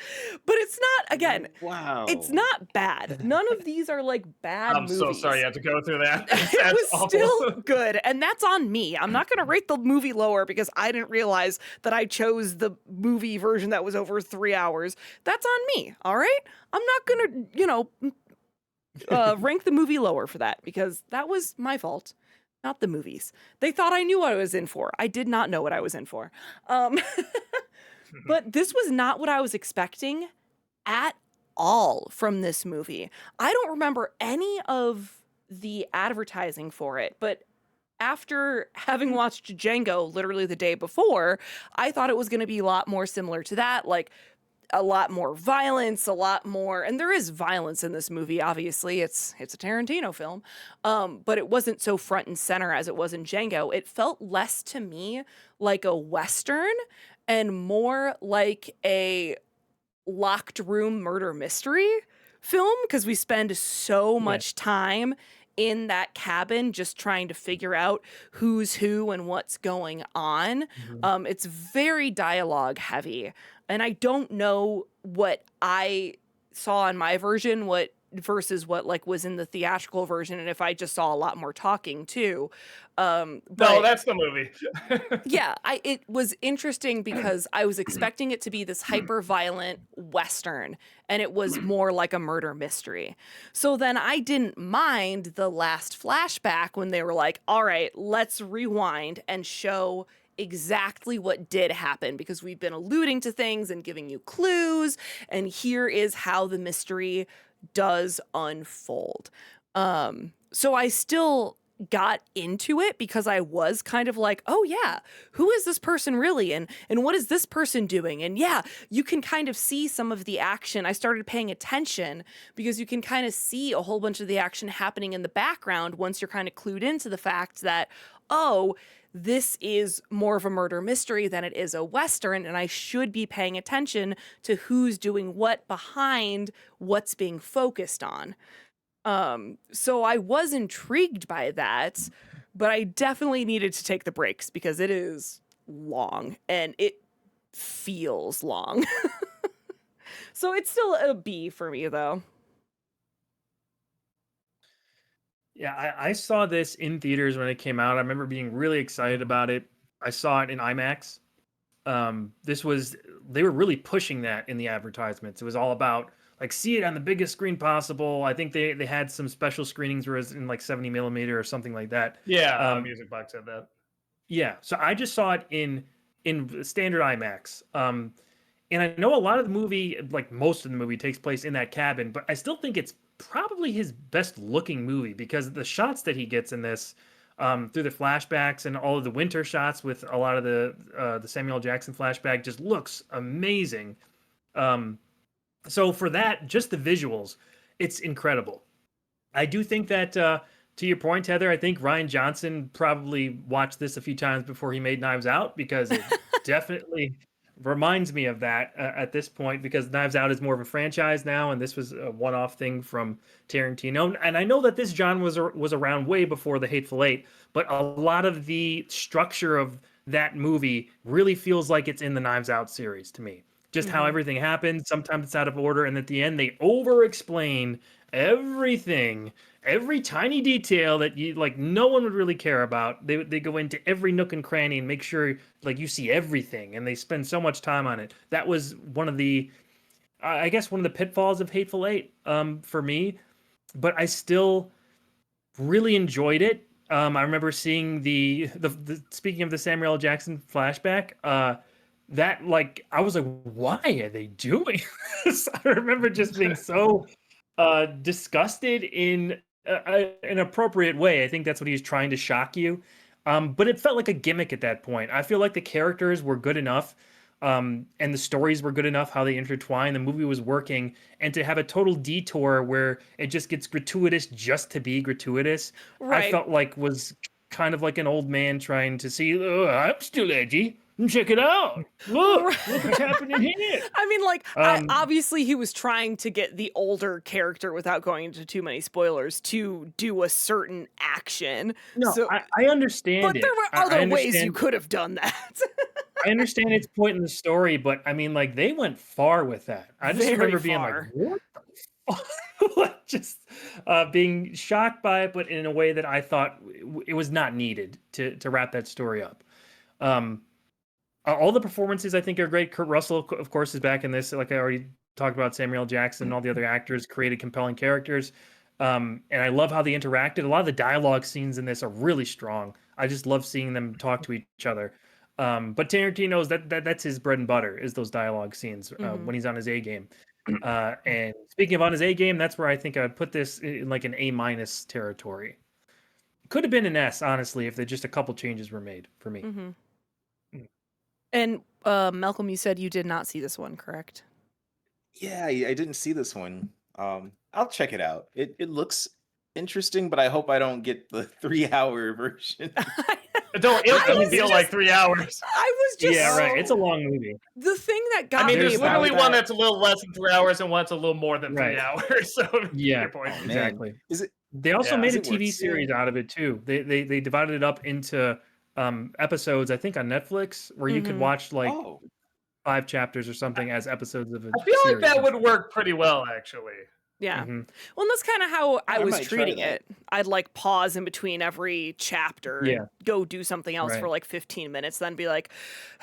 But it's not, again, Wow. it's not bad. None of these are like bad I'm movies. so sorry you had to go through that. It That's was awful. still good, and that's on me. I'm not going to rate the movie lower because I didn't realize that I chose the movie version that was over 3 hours. That's on me, all right? I'm not going to, rank the movie lower for that because that was my fault, not the movies. They thought I knew what I was in for. I did not know what I was in for. But this was not what I was expecting at all from this movie. I don't remember any of the advertising for it, but after having watched Django literally the day before, I thought it was going to be a lot more similar to that, like a lot more violence, a lot more, and there is violence in this movie. Obviously, it's a Tarantino film, but it wasn't so front and center as it was in Django. It felt less to me like a Western and more like a locked room murder mystery film because we spend so much time in that cabin just trying to figure out who's who and what's going on. It's very dialogue heavy, and I don't know what I saw in my version what versus what was in the theatrical version, and if I just saw a lot more talking too. No, But that's the movie. yeah, it was interesting because I was expecting it to be this hyper violent Western, and it was more like a murder mystery. So then I didn't mind the last flashback when they were like, all right, let's rewind and show exactly what did happen because we've been alluding to things and giving you clues, and here is how the mystery does unfold. So I still got into it because I was kind of like, oh yeah, who is this person really, and what is this person doing? And yeah, you can kind of see some of the action. I started paying attention because you can kind of see a whole bunch of the action happening in the background once you're kind of clued into the fact that, oh, this is more of a murder mystery than it is a Western, and I should be paying attention to who's doing what behind what's being focused on. So I was intrigued by that, but I definitely needed to take the breaks because it is long and it feels long. So it's still a B for me though. Yeah, I saw this in theaters when it came out. I remember being really excited about it. I saw it in IMAX. They were really pushing that in the advertisements. It was all about see it on the biggest screen possible. I think they had some special screenings where it's in 70 millimeter or something like that. Yeah, Music Box said that. Yeah, so I just saw it in standard IMAX. And I know a lot of the movie, most of the movie, takes place in that cabin, but I still think it's probably his best looking movie because the shots that he gets in this, through the flashbacks and all of the winter shots with a lot of the Samuel Jackson flashback, just looks amazing. So for that, just the visuals, it's incredible. I do think that, to your point, Heather, I think Ryan Johnson probably watched this a few times before he made Knives Out because it definitely reminds me of that at this point because Knives Out is more of a franchise now, and this was a one-off thing from Tarantino. And I know that this genre was around way before The Hateful Eight, but a lot of the structure of that movie really feels like it's in the Knives Out series to me. Just how Mhm. everything happens, sometimes it's out of order, and at the end they over-explain everything, every tiny detail that you like no one would really care about. They go into every nook and cranny and make sure like you see everything, and they spend so much time on it. That was one of the I guess one of the pitfalls of Hateful Eight for me, but I still really enjoyed it. I remember seeing the speaking of the Samuel L. Jackson flashback, that like I was like, why are they doing this? I remember just being so disgusted in an appropriate way. I think that's what he was trying to shock you. But it felt like a gimmick at that point. I feel like the characters were good enough, and the stories were good enough, how they intertwine. The movie was working, and to have a total detour where it just gets gratuitous just to be gratuitous, I Right. felt like was kind of like an old man trying to see, oh, I'm still edgy. Check it out. Look, look what's happening here. I mean, like, Um, obviously he was trying to get the older character, without going into too many spoilers, to do a certain action. no, So, I understand but there it. were I other ways you understand. could have done that. I understand its point in the story, but I mean, like they went far with that. I just Very remember being like, far. "What the fuck?" Like, just being shocked by it, but in a way that I thought it was not needed to wrap that story up. Um, all the performances I think are great. Kurt Russell, of course, is back in this. Like I already talked about, Samuel L. Jackson and all the other actors created compelling characters. And I love how they interacted. A lot of the dialogue scenes in this are really strong. I just love seeing them talk to each other. But Tarantino's that's his bread and butter is those dialogue scenes Mhm. when he's on his A game. And speaking of on his A game, that's where I think I would put this in like an A minus territory. Could have been an S, honestly, if just a couple changes were made for me. Mhm. Mm. And Malcolm, you said you did not see this one, correct? Yeah, I didn't see this one. I'll check it out. It looks interesting, but I hope I don't get the 3-hour version. It'll I was feel like 3 hours. I was just Yeah, right. It's a long movie. the thing that I got mean, me there's There's about literally one that. that's a little less than 3 hours and one's a little more than Right. 3 hours. So Yeah, your point. Oh man, exactly. is it They also Yeah. made is a it worth TV series seeing? out of it too. They divided it up into episodes, I think on Netflix, where you could Mhm. watch like Oh, 5 chapters or something as episodes of a I feel like series that would instead. work pretty well, actually. Yeah. Hmm. Well, and that's kind of how I I was might try treating that. it. I'd like pause in between every chapter Yeah, and go do something else for right. like 15 minutes, then be like,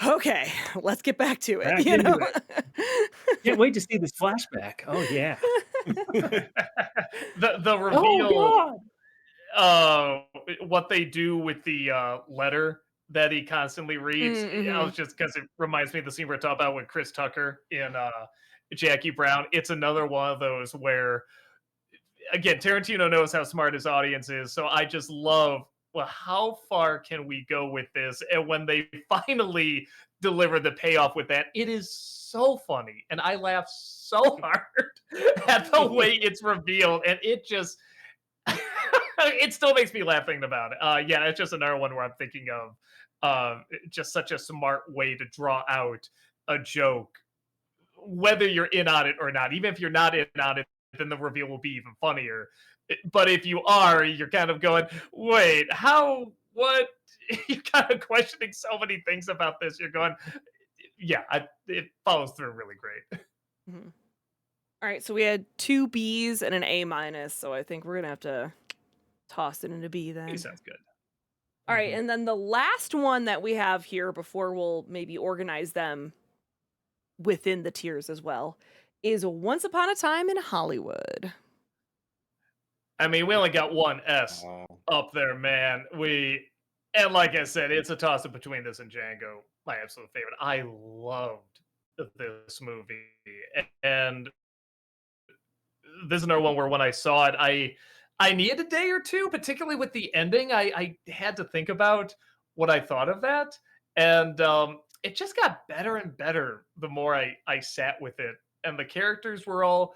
okay, let's get back to it, Back you into know? it. Can't wait to see this flashback. Oh yeah. The Oh reveal, god. uh, what they do with the letter that he constantly reads. I Mm-hmm. was just because it reminds me of the scene we're talking about with Chris Tucker in Jackie Brown. It's another one of those where again, Tarantino knows how smart his audience is, so I just love, well, how far can we go with this? And when they finally deliver the payoff with that, it is so funny, and I laugh so hard at the way it's revealed, and it just it still makes me laugh thinking about it. Yeah, it's just another one where I'm thinking of just such a smart way to draw out a joke whether you're in on it or not. Even if you're not in on it, then the reveal will be even funnier. But if you are, you're kind of going, wait, how, what? You're kind of questioning so many things about this. You're going, yeah, it follows through really great. Mhm. All right, so we had 2 Bs and an A minus, so I think we're gonna have to toss it into B He then. sounds good. All right, Mhm. and then the last one that we have here before we'll maybe organize them within the tiers as well is Once Upon a Time in Hollywood. I mean, we only got one S oh, up there, man. And like I said, it's a toss up between this and Django, my absolute favorite. I loved this movie. And this is another one where when I saw it, I needed a day or two, particularly with the ending. I had to think about what I thought of that, and it just got better and better the more I sat with it. And the characters were all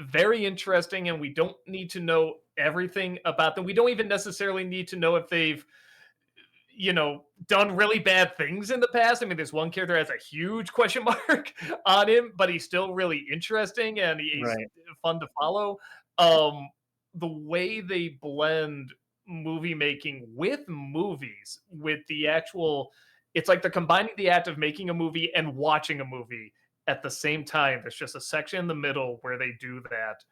very interesting, and we don't need to know everything about them. We don't even necessarily need to know if they've done really bad things in the past. I mean, there's one character that has a huge question mark on him, but he's still really interesting and he's Right. fun to follow. Um, the way they blend movie making with movies, with the actual, it's like they're combining the act of making a movie and watching a movie at the same time. There's just a section in the middle where they do that,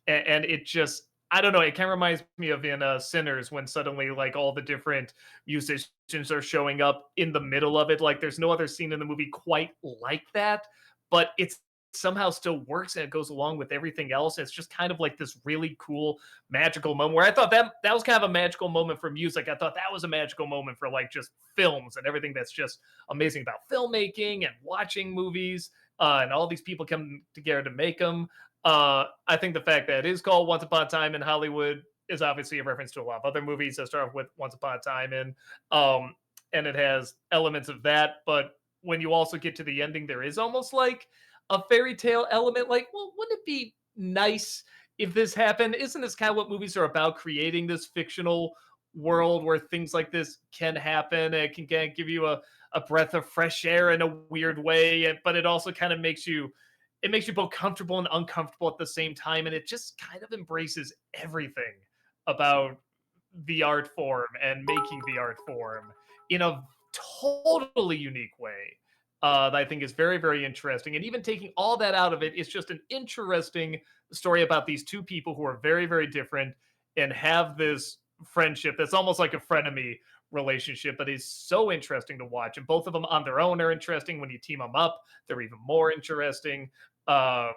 and it just, I don't know, it kind of reminds me of in Sinners when suddenly like all the different musicians are showing up in the middle of it. Like there's no other scene in the movie quite like that, but it's somehow still works and it goes along with everything else. It's just kind of like this really cool magical moment where I thought that was kind of a magical moment for music. I thought that was a magical moment for like just films and everything that's just amazing about filmmaking and watching movies, and all these people come together to make them. I think the fact that it is called Once Upon a Time in Hollywood is obviously a reference to a lot of other movies that start off with Once Upon a Time in, um, and it has elements of that. But when you also get to the ending, there is almost like a fairy tale element. Like, well, wouldn't it be nice if this happened? Isn't this kind of what movies are about? Creating this fictional world where things like this can happen. It can kind of give you a breath of fresh air in a weird way, but it also kind of makes you both comfortable and uncomfortable at the same time, and it just kind of embraces everything about the art form and making the art form in a totally unique way, that I think is very, very interesting. And even taking all that out of it, it's just an interesting story about these two people who are very, very different and have this friendship that's almost like a frenemy relationship, but is so interesting to watch. And both of them on their own are interesting. When you team them up, they're even more interesting. Uh,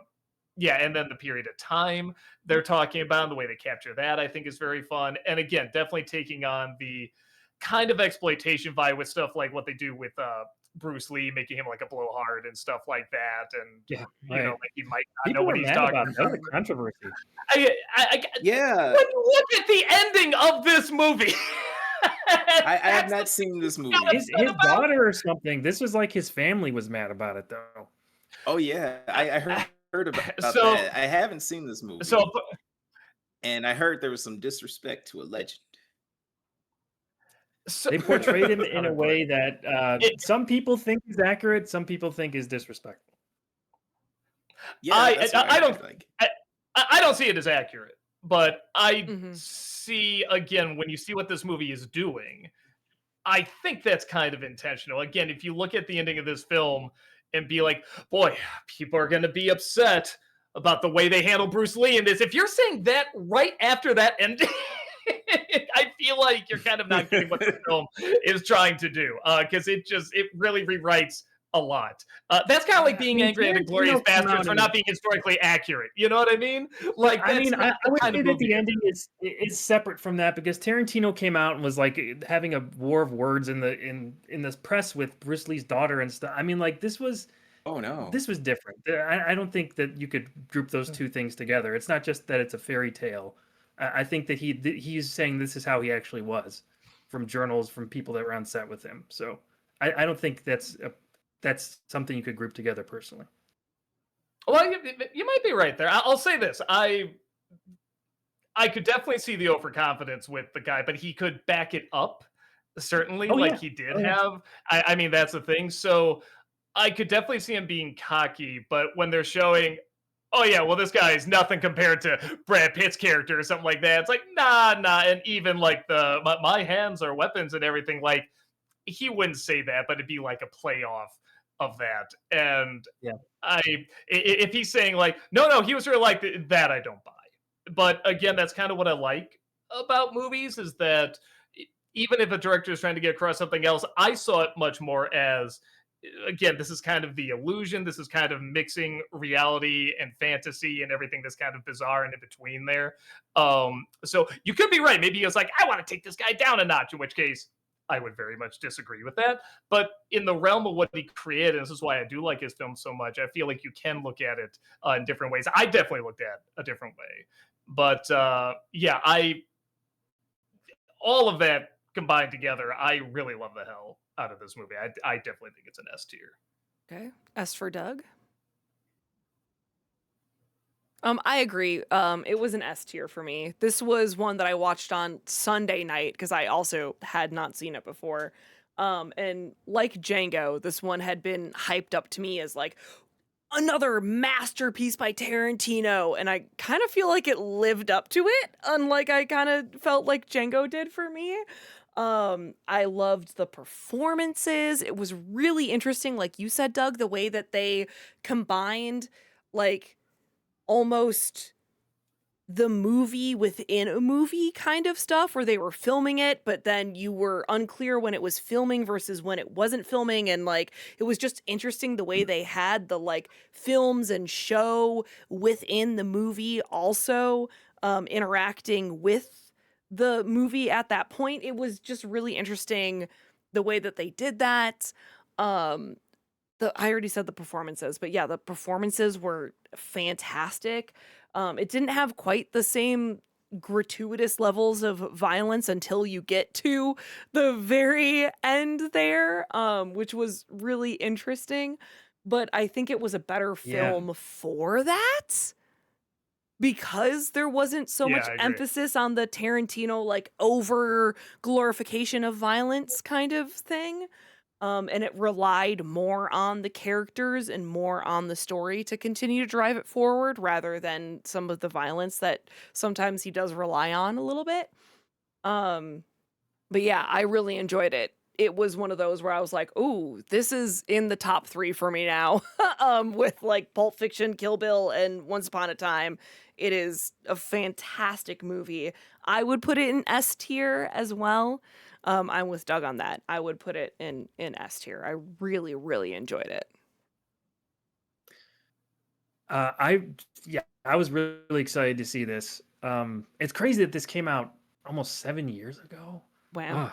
yeah, and then the period of time they're talking about and the way they capture that, I think, is very fun. And again, definitely taking on the kind of exploitation vibe with stuff like what they do with Bruce Lee, making him like a blowhard and stuff like that. And Yeah. like he might not know People what were he's mad talking about that. That about. was a controversy. Yeah, When you look at the ending of this movie, I have that's not the seen this got movie. upset His about. daughter or something. This was like his family was mad about it though. Oh yeah, I heard about So, that. I haven't seen this so, movie, and I heard there was some disrespect to a legend. so, They portrayed him in a oh boy. way that It, some people think is accurate, some people think is disrespectful. Yeah, that's what I I heard. don't Like, I, I don't see it as accurate, but I Mhm. see, again, when you see what this movie is doing, I think that's kind of intentional. Again, if you look at the ending of this film and be like, boy, people are going to be upset about the way they handle Bruce Lee in this. If you're saying that right after that ending, I feel like you're kind of not getting what the film is trying to do, because it really rewrites a lot. That's kind of like I being mean, angry at Inglorious Tarantino came Bastards out for and not being historically accurate. You know what I mean? Like I that's mean, not I the would kind say of that movie the it ending is separate from that because Tarantino came out and was like having a war of words in this press with Bruce Lee's daughter and stuff. I mean, like oh no. this was different. I don't think that you could group those two things together. It's not just that it's a fairy tale. I think that he's saying this is how he actually was, from journals from people that were on set with him. So I don't think that's something you could group together personally. Well, you might be right there. I'll say this: I could definitely see the overconfidence with the guy, but he could back it up, certainly, Oh like yeah, he did oh yeah. have. I mean, that's the thing. So I could definitely see him being cocky, but when they're showing, oh yeah, well this guy is nothing compared to Brad Pitt's character or something like that. It's like nah. And even like my hands are weapons and everything. Like he wouldn't say that, but it'd be like a play off of that. And Yeah. if he's saying like, no, he was really like that, I don't buy. But again, that's kind of what I like about movies is that even if a director is trying to get across something else, I saw it much more as, again, this is kind of the illusion. This is kind of mixing reality and fantasy and everything that's kind of bizarre and in between there. So you could be right. Maybe he was like, I want to take this guy down a notch, in which case I would very much disagree with that. But in the realm of what he created, this is why I do like his film so much. I feel like you can look at it in different ways. I definitely looked at a different way. But yeah, all of that combined together, I really love the hell out of this movie. I definitely think it's an S tier. Okay. S for Doug. I agree. It was an S tier for me. This was one that I watched on Sunday night because I also had not seen it before. And like Django, this one had been hyped up to me as like another masterpiece by Tarantino, and I kind of feel like it lived up to it, unlike I kind of felt like Django did for me. I loved the performances. It was really interesting, like you said, Doug, the way that they combined like almost the movie within a movie kind of stuff where they were filming it, but then you were unclear when it was filming versus when it wasn't filming. And like, it was just interesting the way they had the like films and show within the movie also interacting with the movie at that point. It was just really interesting the way that they did that. Um, I already said the performances, but yeah, the performances were fantastic. It didn't have quite the same gratuitous levels of violence until you get to the very end there, which was really interesting. But I think it was a better Yeah. film for that because there wasn't so Yeah, much I agree. emphasis on the Tarantino like over glorification of violence kind of thing. And it relied more on the characters and more on the story to continue to drive it forward rather than some of the violence that sometimes he does rely on a little bit. Um, but yeah, I really enjoyed it. It was one of those where I was like, "Ooh, this is in the top 3 for me now." With like Pulp Fiction, Kill Bill, and Once Upon a Time. It is a fantastic movie. I would put it in S tier as well. I'm with Doug on that. I would put it in S tier. I really, really enjoyed it. I yeah, I was really excited to see this. It's crazy that this came out almost 7 years ago. Wow.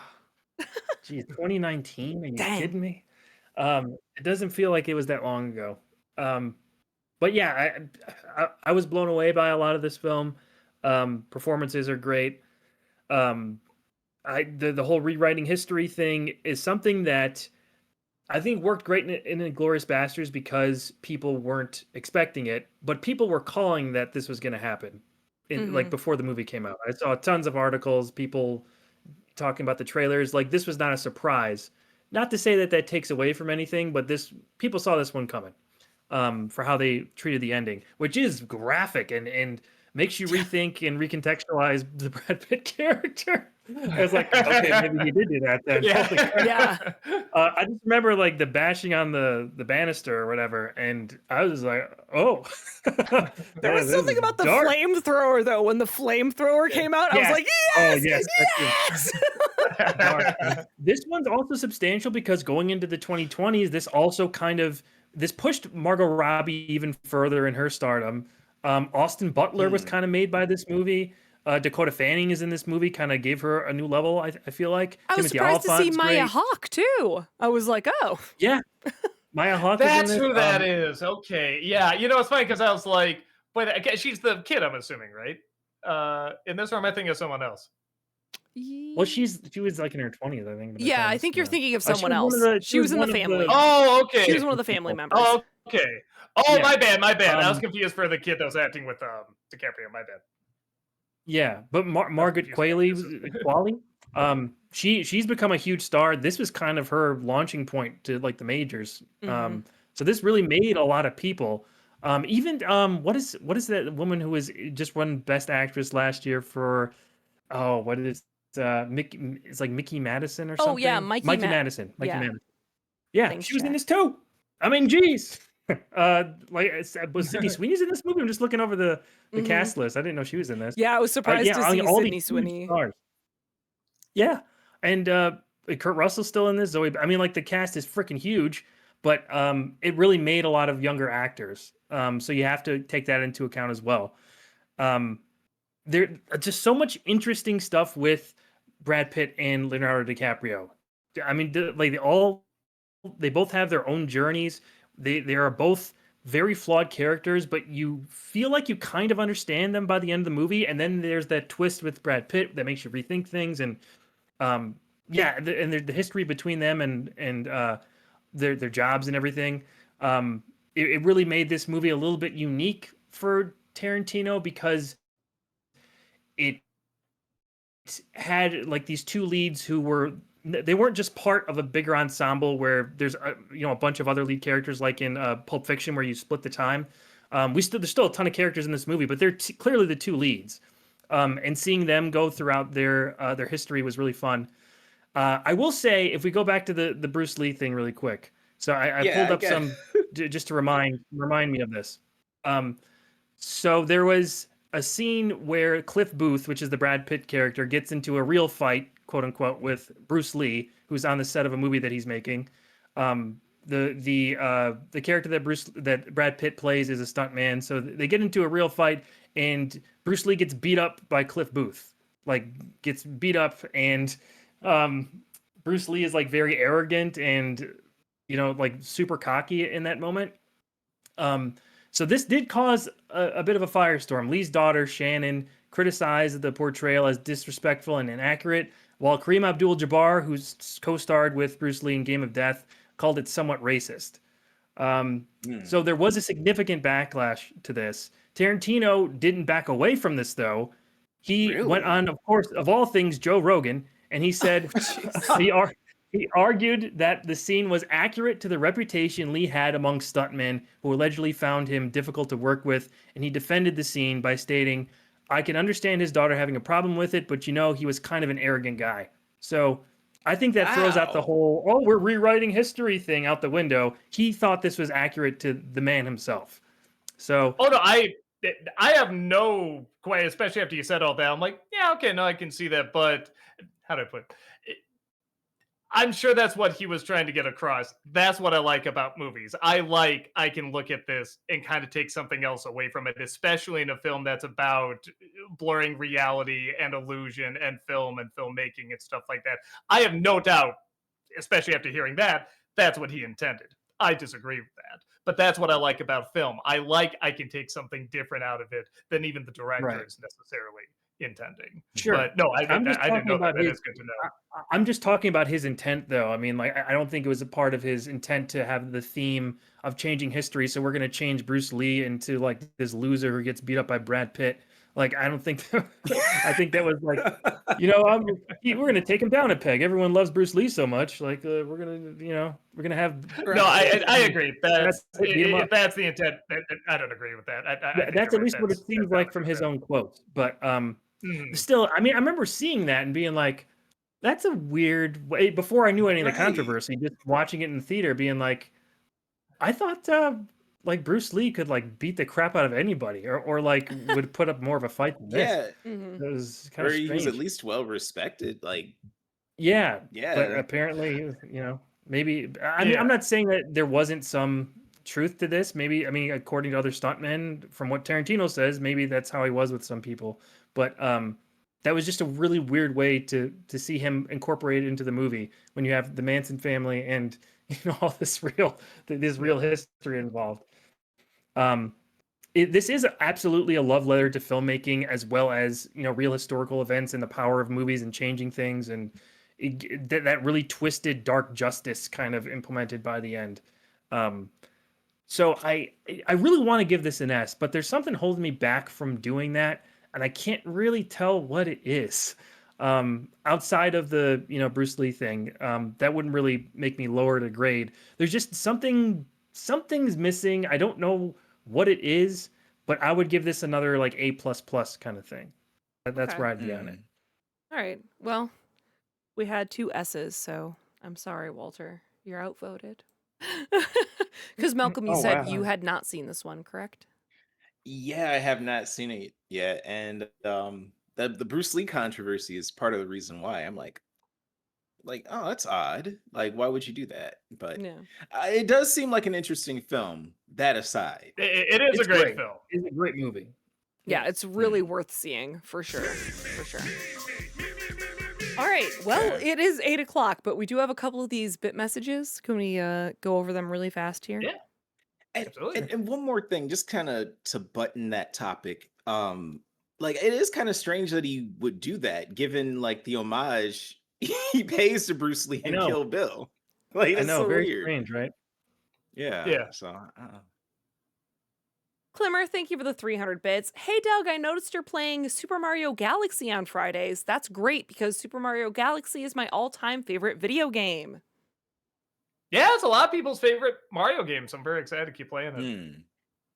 Geez, 2019? Are you Dang. kidding me? It doesn't feel like it was that long ago. Um, but yeah, I was blown away by a lot of this film. Performances are great. Um, the whole rewriting history thing is something that I think worked great in Inglourious Basterds because people weren't expecting it, but people were calling that this was going to happen in like Mhm. before the movie came out. I saw tons of articles, people talking about the trailers. Like this was not a surprise. Not to say that that takes away from anything, but this people saw this one coming. For how they treated the ending, which is graphic and makes you rethink and recontextualize the Brad Pitt character. I was like, okay, maybe he did do that then. Holy crap. Yeah. I just remember like the bashing on the banister or whatever, and I was like, oh, There was this something is about the dark. flamethrower though. When the flamethrower came out, I was Yes. like, Oh yes, yes, yes. dark. This one's also substantial because going into the 2020s, this also kind of this pushed Margot Robbie even further in her stardom. Austin Butler was kind of made by this movie. Dakota Fanning is in this movie, kind of gave her a new level. I feel like I was Timothy surprised to see Olyphant's Maya great. Hawke too. I was like, oh, Yeah, Maya Hawke is in That's this. who that is. Okay. Yeah. You know, it's funny because I was like, but again, she's the kid, I'm assuming, right? In this, or am I thinking of someone else? Well, she was like in her 20s, I think. By the yeah. time I this think came you're out. thinking of She someone was one of else. the. She was in the one of family. Oh, She okay. was one of the family members. Oh, okay. Oh, Yeah. my bad. My bad. I was Um, confused for the kid that was acting with DiCaprio. My bad. Yeah, but Margaret Qualley, she's become a huge star. This was kind of her launching point to like the majors. Mhm. So this really made a lot of people. Even what is that woman who was just won Best Actress last year for what is Mickey? It's like Mickey Madison or Oh yeah, something. Mikey Matt. Madison. Mikey Yeah. Madison. Yeah, Thanks, she was in Jack. this too. I mean, geez. Was Sydney Sweeney's in this movie? I'm just looking over the Mhm. cast list. I didn't know she was in this. Yeah, I was surprised Yeah, to I mean, see all Sydney these huge Sweeney. stars. Yeah, and Kurt Russell's still in this. Zoe, I mean, like the cast is freaking huge, but it really made a lot of younger actors. So you have to take that into account as well. Um, there just so much interesting stuff with Brad Pitt and Leonardo DiCaprio. I mean, they both have their own journeys. They are both very flawed characters, but you feel like you kind of understand them by the end of the movie. And then there's that twist with Brad Pitt that makes you rethink things. And yeah, and the history between them and their jobs and everything. It really made this movie a little bit unique for Tarantino because it had like these two leads who were they weren't just part of a bigger ensemble where there's a bunch of other lead characters like in Pulp Fiction where you split the time. There's still a ton of characters in this movie, but they're clearly the two leads. And seeing them go throughout their history was really fun. I will say, if we go back to the Bruce Lee thing really quick, so I Yeah, pulled I up get. some just to remind me of this. So there was a scene where Cliff Booth, which is the Brad Pitt character, gets into a real fight, quote unquote, with Bruce Lee, who's on the set of a movie that he's making. The character that Brad Pitt plays is a stuntman, so they get into a real fight, and Bruce Lee gets beat up by Cliff Booth, like gets beat up, and Bruce Lee is like very arrogant and like super cocky in that moment. So this did cause a bit of a firestorm. Lee's daughter, Shannon, criticized the portrayal as disrespectful and inaccurate, while Kareem Abdul-Jabbar, who's co-starred with Bruce Lee in Game of Death, called it somewhat racist. So there was a significant backlash to this. Tarantino didn't back away from this, though. He went on, of course, of all things, Joe Rogan, and he said he argued that the scene was accurate to the reputation Lee had among stuntmen who allegedly found him difficult to work with, and he defended the scene by stating, "I can understand his daughter having a problem with it, but he was kind of an arrogant guy." So I think that throws out the Wow. whole, "Oh, we're rewriting history" thing out the window. He thought this was accurate to the man himself. So Oh no, I have no quite, especially after you said all that. I'm like, yeah, okay, no, I can see that, but how do I put it? I'm sure that's what he was trying to get across. That's what I like about movies. I can look at this and kind of take something else away from it, especially in a film that's about blurring reality and illusion and film and filmmaking and stuff like that. I have no doubt, especially after hearing that, that's what he intended. I disagree with that. But that's what I like about film. I can take something different out of it than even the director right, is necessarily intending. sure. But no, I'm just I didn't talking know that. about That his is good to know. I'm just talking about his intent, though. I mean, like, I don't think it was a part of his intent to have the theme of changing history. So we're going to change Bruce Lee into like this loser who gets beat up by Brad Pitt. Like, I don't think, I think that was like, we're going to take him down a peg. Everyone loves Bruce Lee so much. Like, we're going to have No, Right. I agree. Brad Pitt beat him If up. that's the intent, I don't agree with that. I think That's you're at right. least what it That's seems like valid from his concern. own quotes. But Mhm. still, I mean, I remember seeing that and being like, that's a weird way. Before I knew any of the Right. controversy, just watching it in the theater, being like, I thought like Bruce Lee could like beat the crap out of anybody, or like would put up more of a fight than this. Yeah. Hmm. It was kind Or of he was at strange. least well respected. Like, Yeah, but yeah. apparently, maybe. I mean, Yeah. I'm not saying that there wasn't some truth to this. Maybe, I mean, according to other stuntmen, from what Tarantino says, maybe that's how he was with some people. But that was just a really weird way to see him incorporated into the movie when you have the Manson family and all this Yeah. real history involved. Um, this is absolutely a love letter to filmmaking as well as real historical events and the power of movies and changing things, and that really twisted dark justice kind of implemented by the end. um so I really want to give this an S, but there's something holding me back from doing that, and I can't really tell what it is. Outside of the Bruce Lee thing, that wouldn't really make me lower the grade. There's just something's missing. I don't know what it is, but I would give this another like A plus plus kind of thing. That's Okay. where I'd be on it. All right. Well, we had two S's, so I'm sorry, Walter. You're outvoted. Because Malcolm, you Oh said you wow. had not seen this one, correct? Yeah, I have not seen it yet. And the Bruce Lee controversy is part of the reason why. I'm like, oh, that's odd. Like, why would you do that? But Yeah. it does seem like an interesting film, that aside. It is a It's great great. film. It's a great movie. Yeah, it's really Hmm. worth seeing for sure. For sure. All right. Well, Yeah. it is 8 o'clock, but we do have a couple of these bit messages. Can we go over them really fast here? Yeah, And, absolutely. and one more thing, just kind of to button that topic. Like it is kind of strange that he would do that, given like the homage he pays to Bruce Lee I and know. Kill Bill. Like I that's know. so Very weird. strange, right? Yeah. Yeah. So Climmer, thank you for the 300 bits. Hey, Doug, I noticed you're playing Super Mario Galaxy on Fridays. That's great because Super Mario Galaxy is my all-time favorite video game. Yeah, it's a lot of people's favorite Mario game, so I'm very excited to keep playing it. Hmm.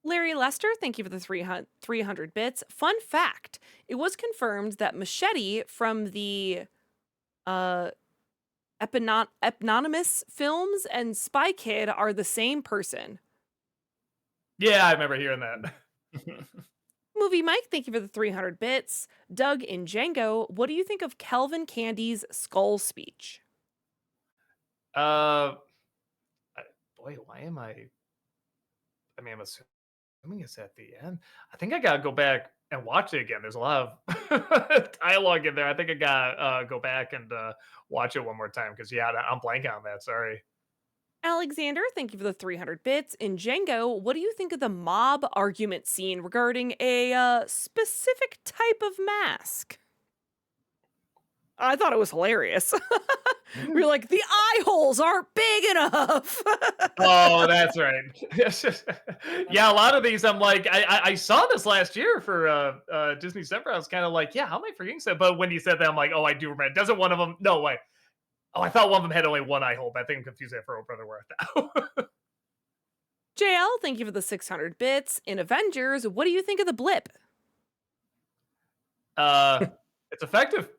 Larry Lester, thank you for the 300 bits. Fun fact, it was confirmed that Machete from the uh, eponymous films and Spy Kid are the same person. Yeah, I remember hearing that. Movie Mike, thank you for the 300 bits. Doug in Django, what do you think of Kelvin Candy's skull speech? Uh, boy, why am I? I mean, I'm assuming it's at the end. I think I gotta go back and watch it again. There's a lot of dialogue in there. I think I gotta go back and watch it one more time because yeah, I'm blanking on that. Sorry. Alexander, thank you for the 300 bits. In Django, what do you think of the mob argument scene regarding a specific type of mask? I thought it was hilarious. We're like, the eye holes aren't big enough. Oh, that's right. Yeah, a lot of these, I'm like, I saw this last year for Disney December. I was kind of like, yeah, how am I forgetting that? But when you said that, I'm like, oh, I do remember. Doesn't one of them? No way. Oh, I thought one of them had only one eye hole, but I think I'm confusing it for Oh Brother Where Art Thou. JL, thank you for the 600 bits. In Avengers, what do you think of the blip? It's effective.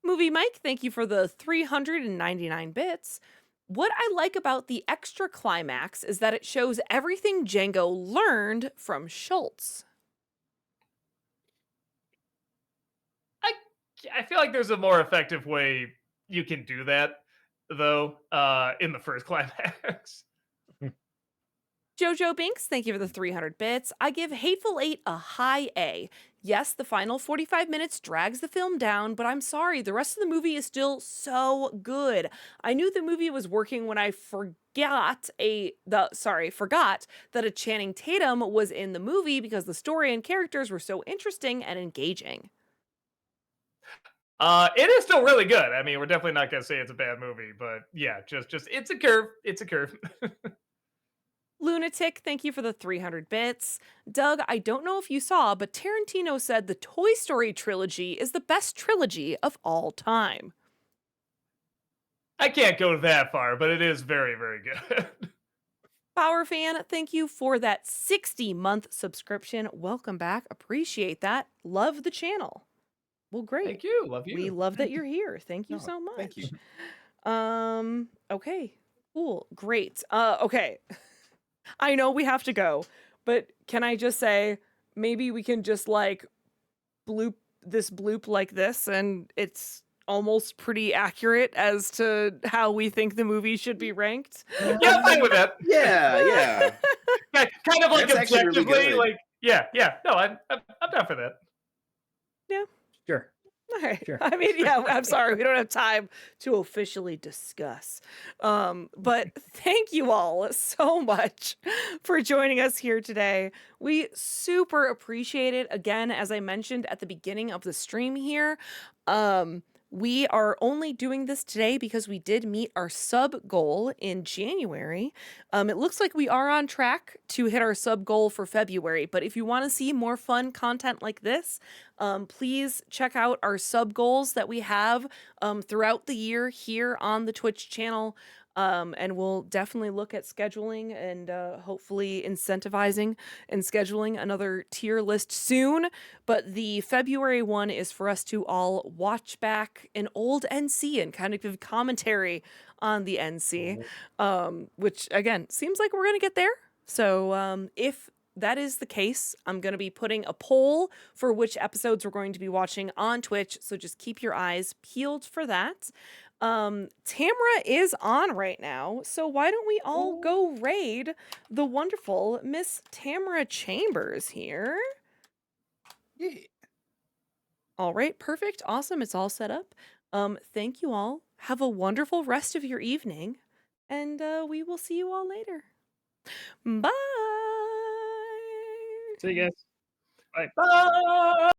Movie Mike, thank you for the 399 bits. What I like about the extra climax is that it shows everything Django learned from Schultz. I I feel like there's a more effective way you can do that, though, in the first climax. Jojo Binks, thank you for the 300 bits. I give Hateful Eight a high A. Yes, the final 45 minutes drags the film down, but I'm sorry, the rest of the movie is still so good. I knew the movie was working when I forgot that a Channing Tatum was in the movie because the story and characters were so interesting and engaging. It is still really good. I mean, we're definitely not gonna say it's a bad movie, but yeah, just it's a curve. It's a curve. Lunatic, thank you for the 300 bits. Doug, I don't know if you saw, but Tarantino said the Toy Story trilogy is the best trilogy of all time. I can't go that far, but it is very, very good. Power fan, thank you for that 60-month subscription. Welcome back. Appreciate that. Love the channel. Well, great. Thank you. Love you. We love that you're here. Thank you No, so much. thank you. Okay. Cool. Great. Okay. I know we have to go, but can I just say maybe we can just like bloop like this and it's almost pretty accurate as to how we think the movie should be ranked? Yeah, I'm fine with that. Yeah. Kind of like That's actually really objectively, good. like yeah. No, I'm down for that. Sure. All right. Sure. I mean, yeah, I'm sorry. We don't have time to officially discuss. But thank you all so much for joining us here today. We super appreciate it. Again, as I mentioned at the beginning of the stream here, we are only doing this today because we did meet our sub goal in January. It looks like we are on track to hit our sub goal for February, but if you want to see more fun content like this, please check out our sub goals that we have throughout the year here on the Twitch channel. And we'll definitely look at scheduling and hopefully incentivizing and scheduling another tier list soon. But the February one is for us to all watch back an old NC and kind of give commentary on the NC, which again seems like we're going to get there. So if that is the case, I'm going to be putting a poll for which episodes we're going to be watching on Twitch. So just keep your eyes peeled for that. Tamra is on right now, so why don't we all go raid the wonderful Miss Tamra Chambers here? Yeah. All right, perfect, awesome, it's all set up. Thank you all. Have a wonderful rest of your evening, and we will see you all later. Bye. See you guys. Bye. Bye.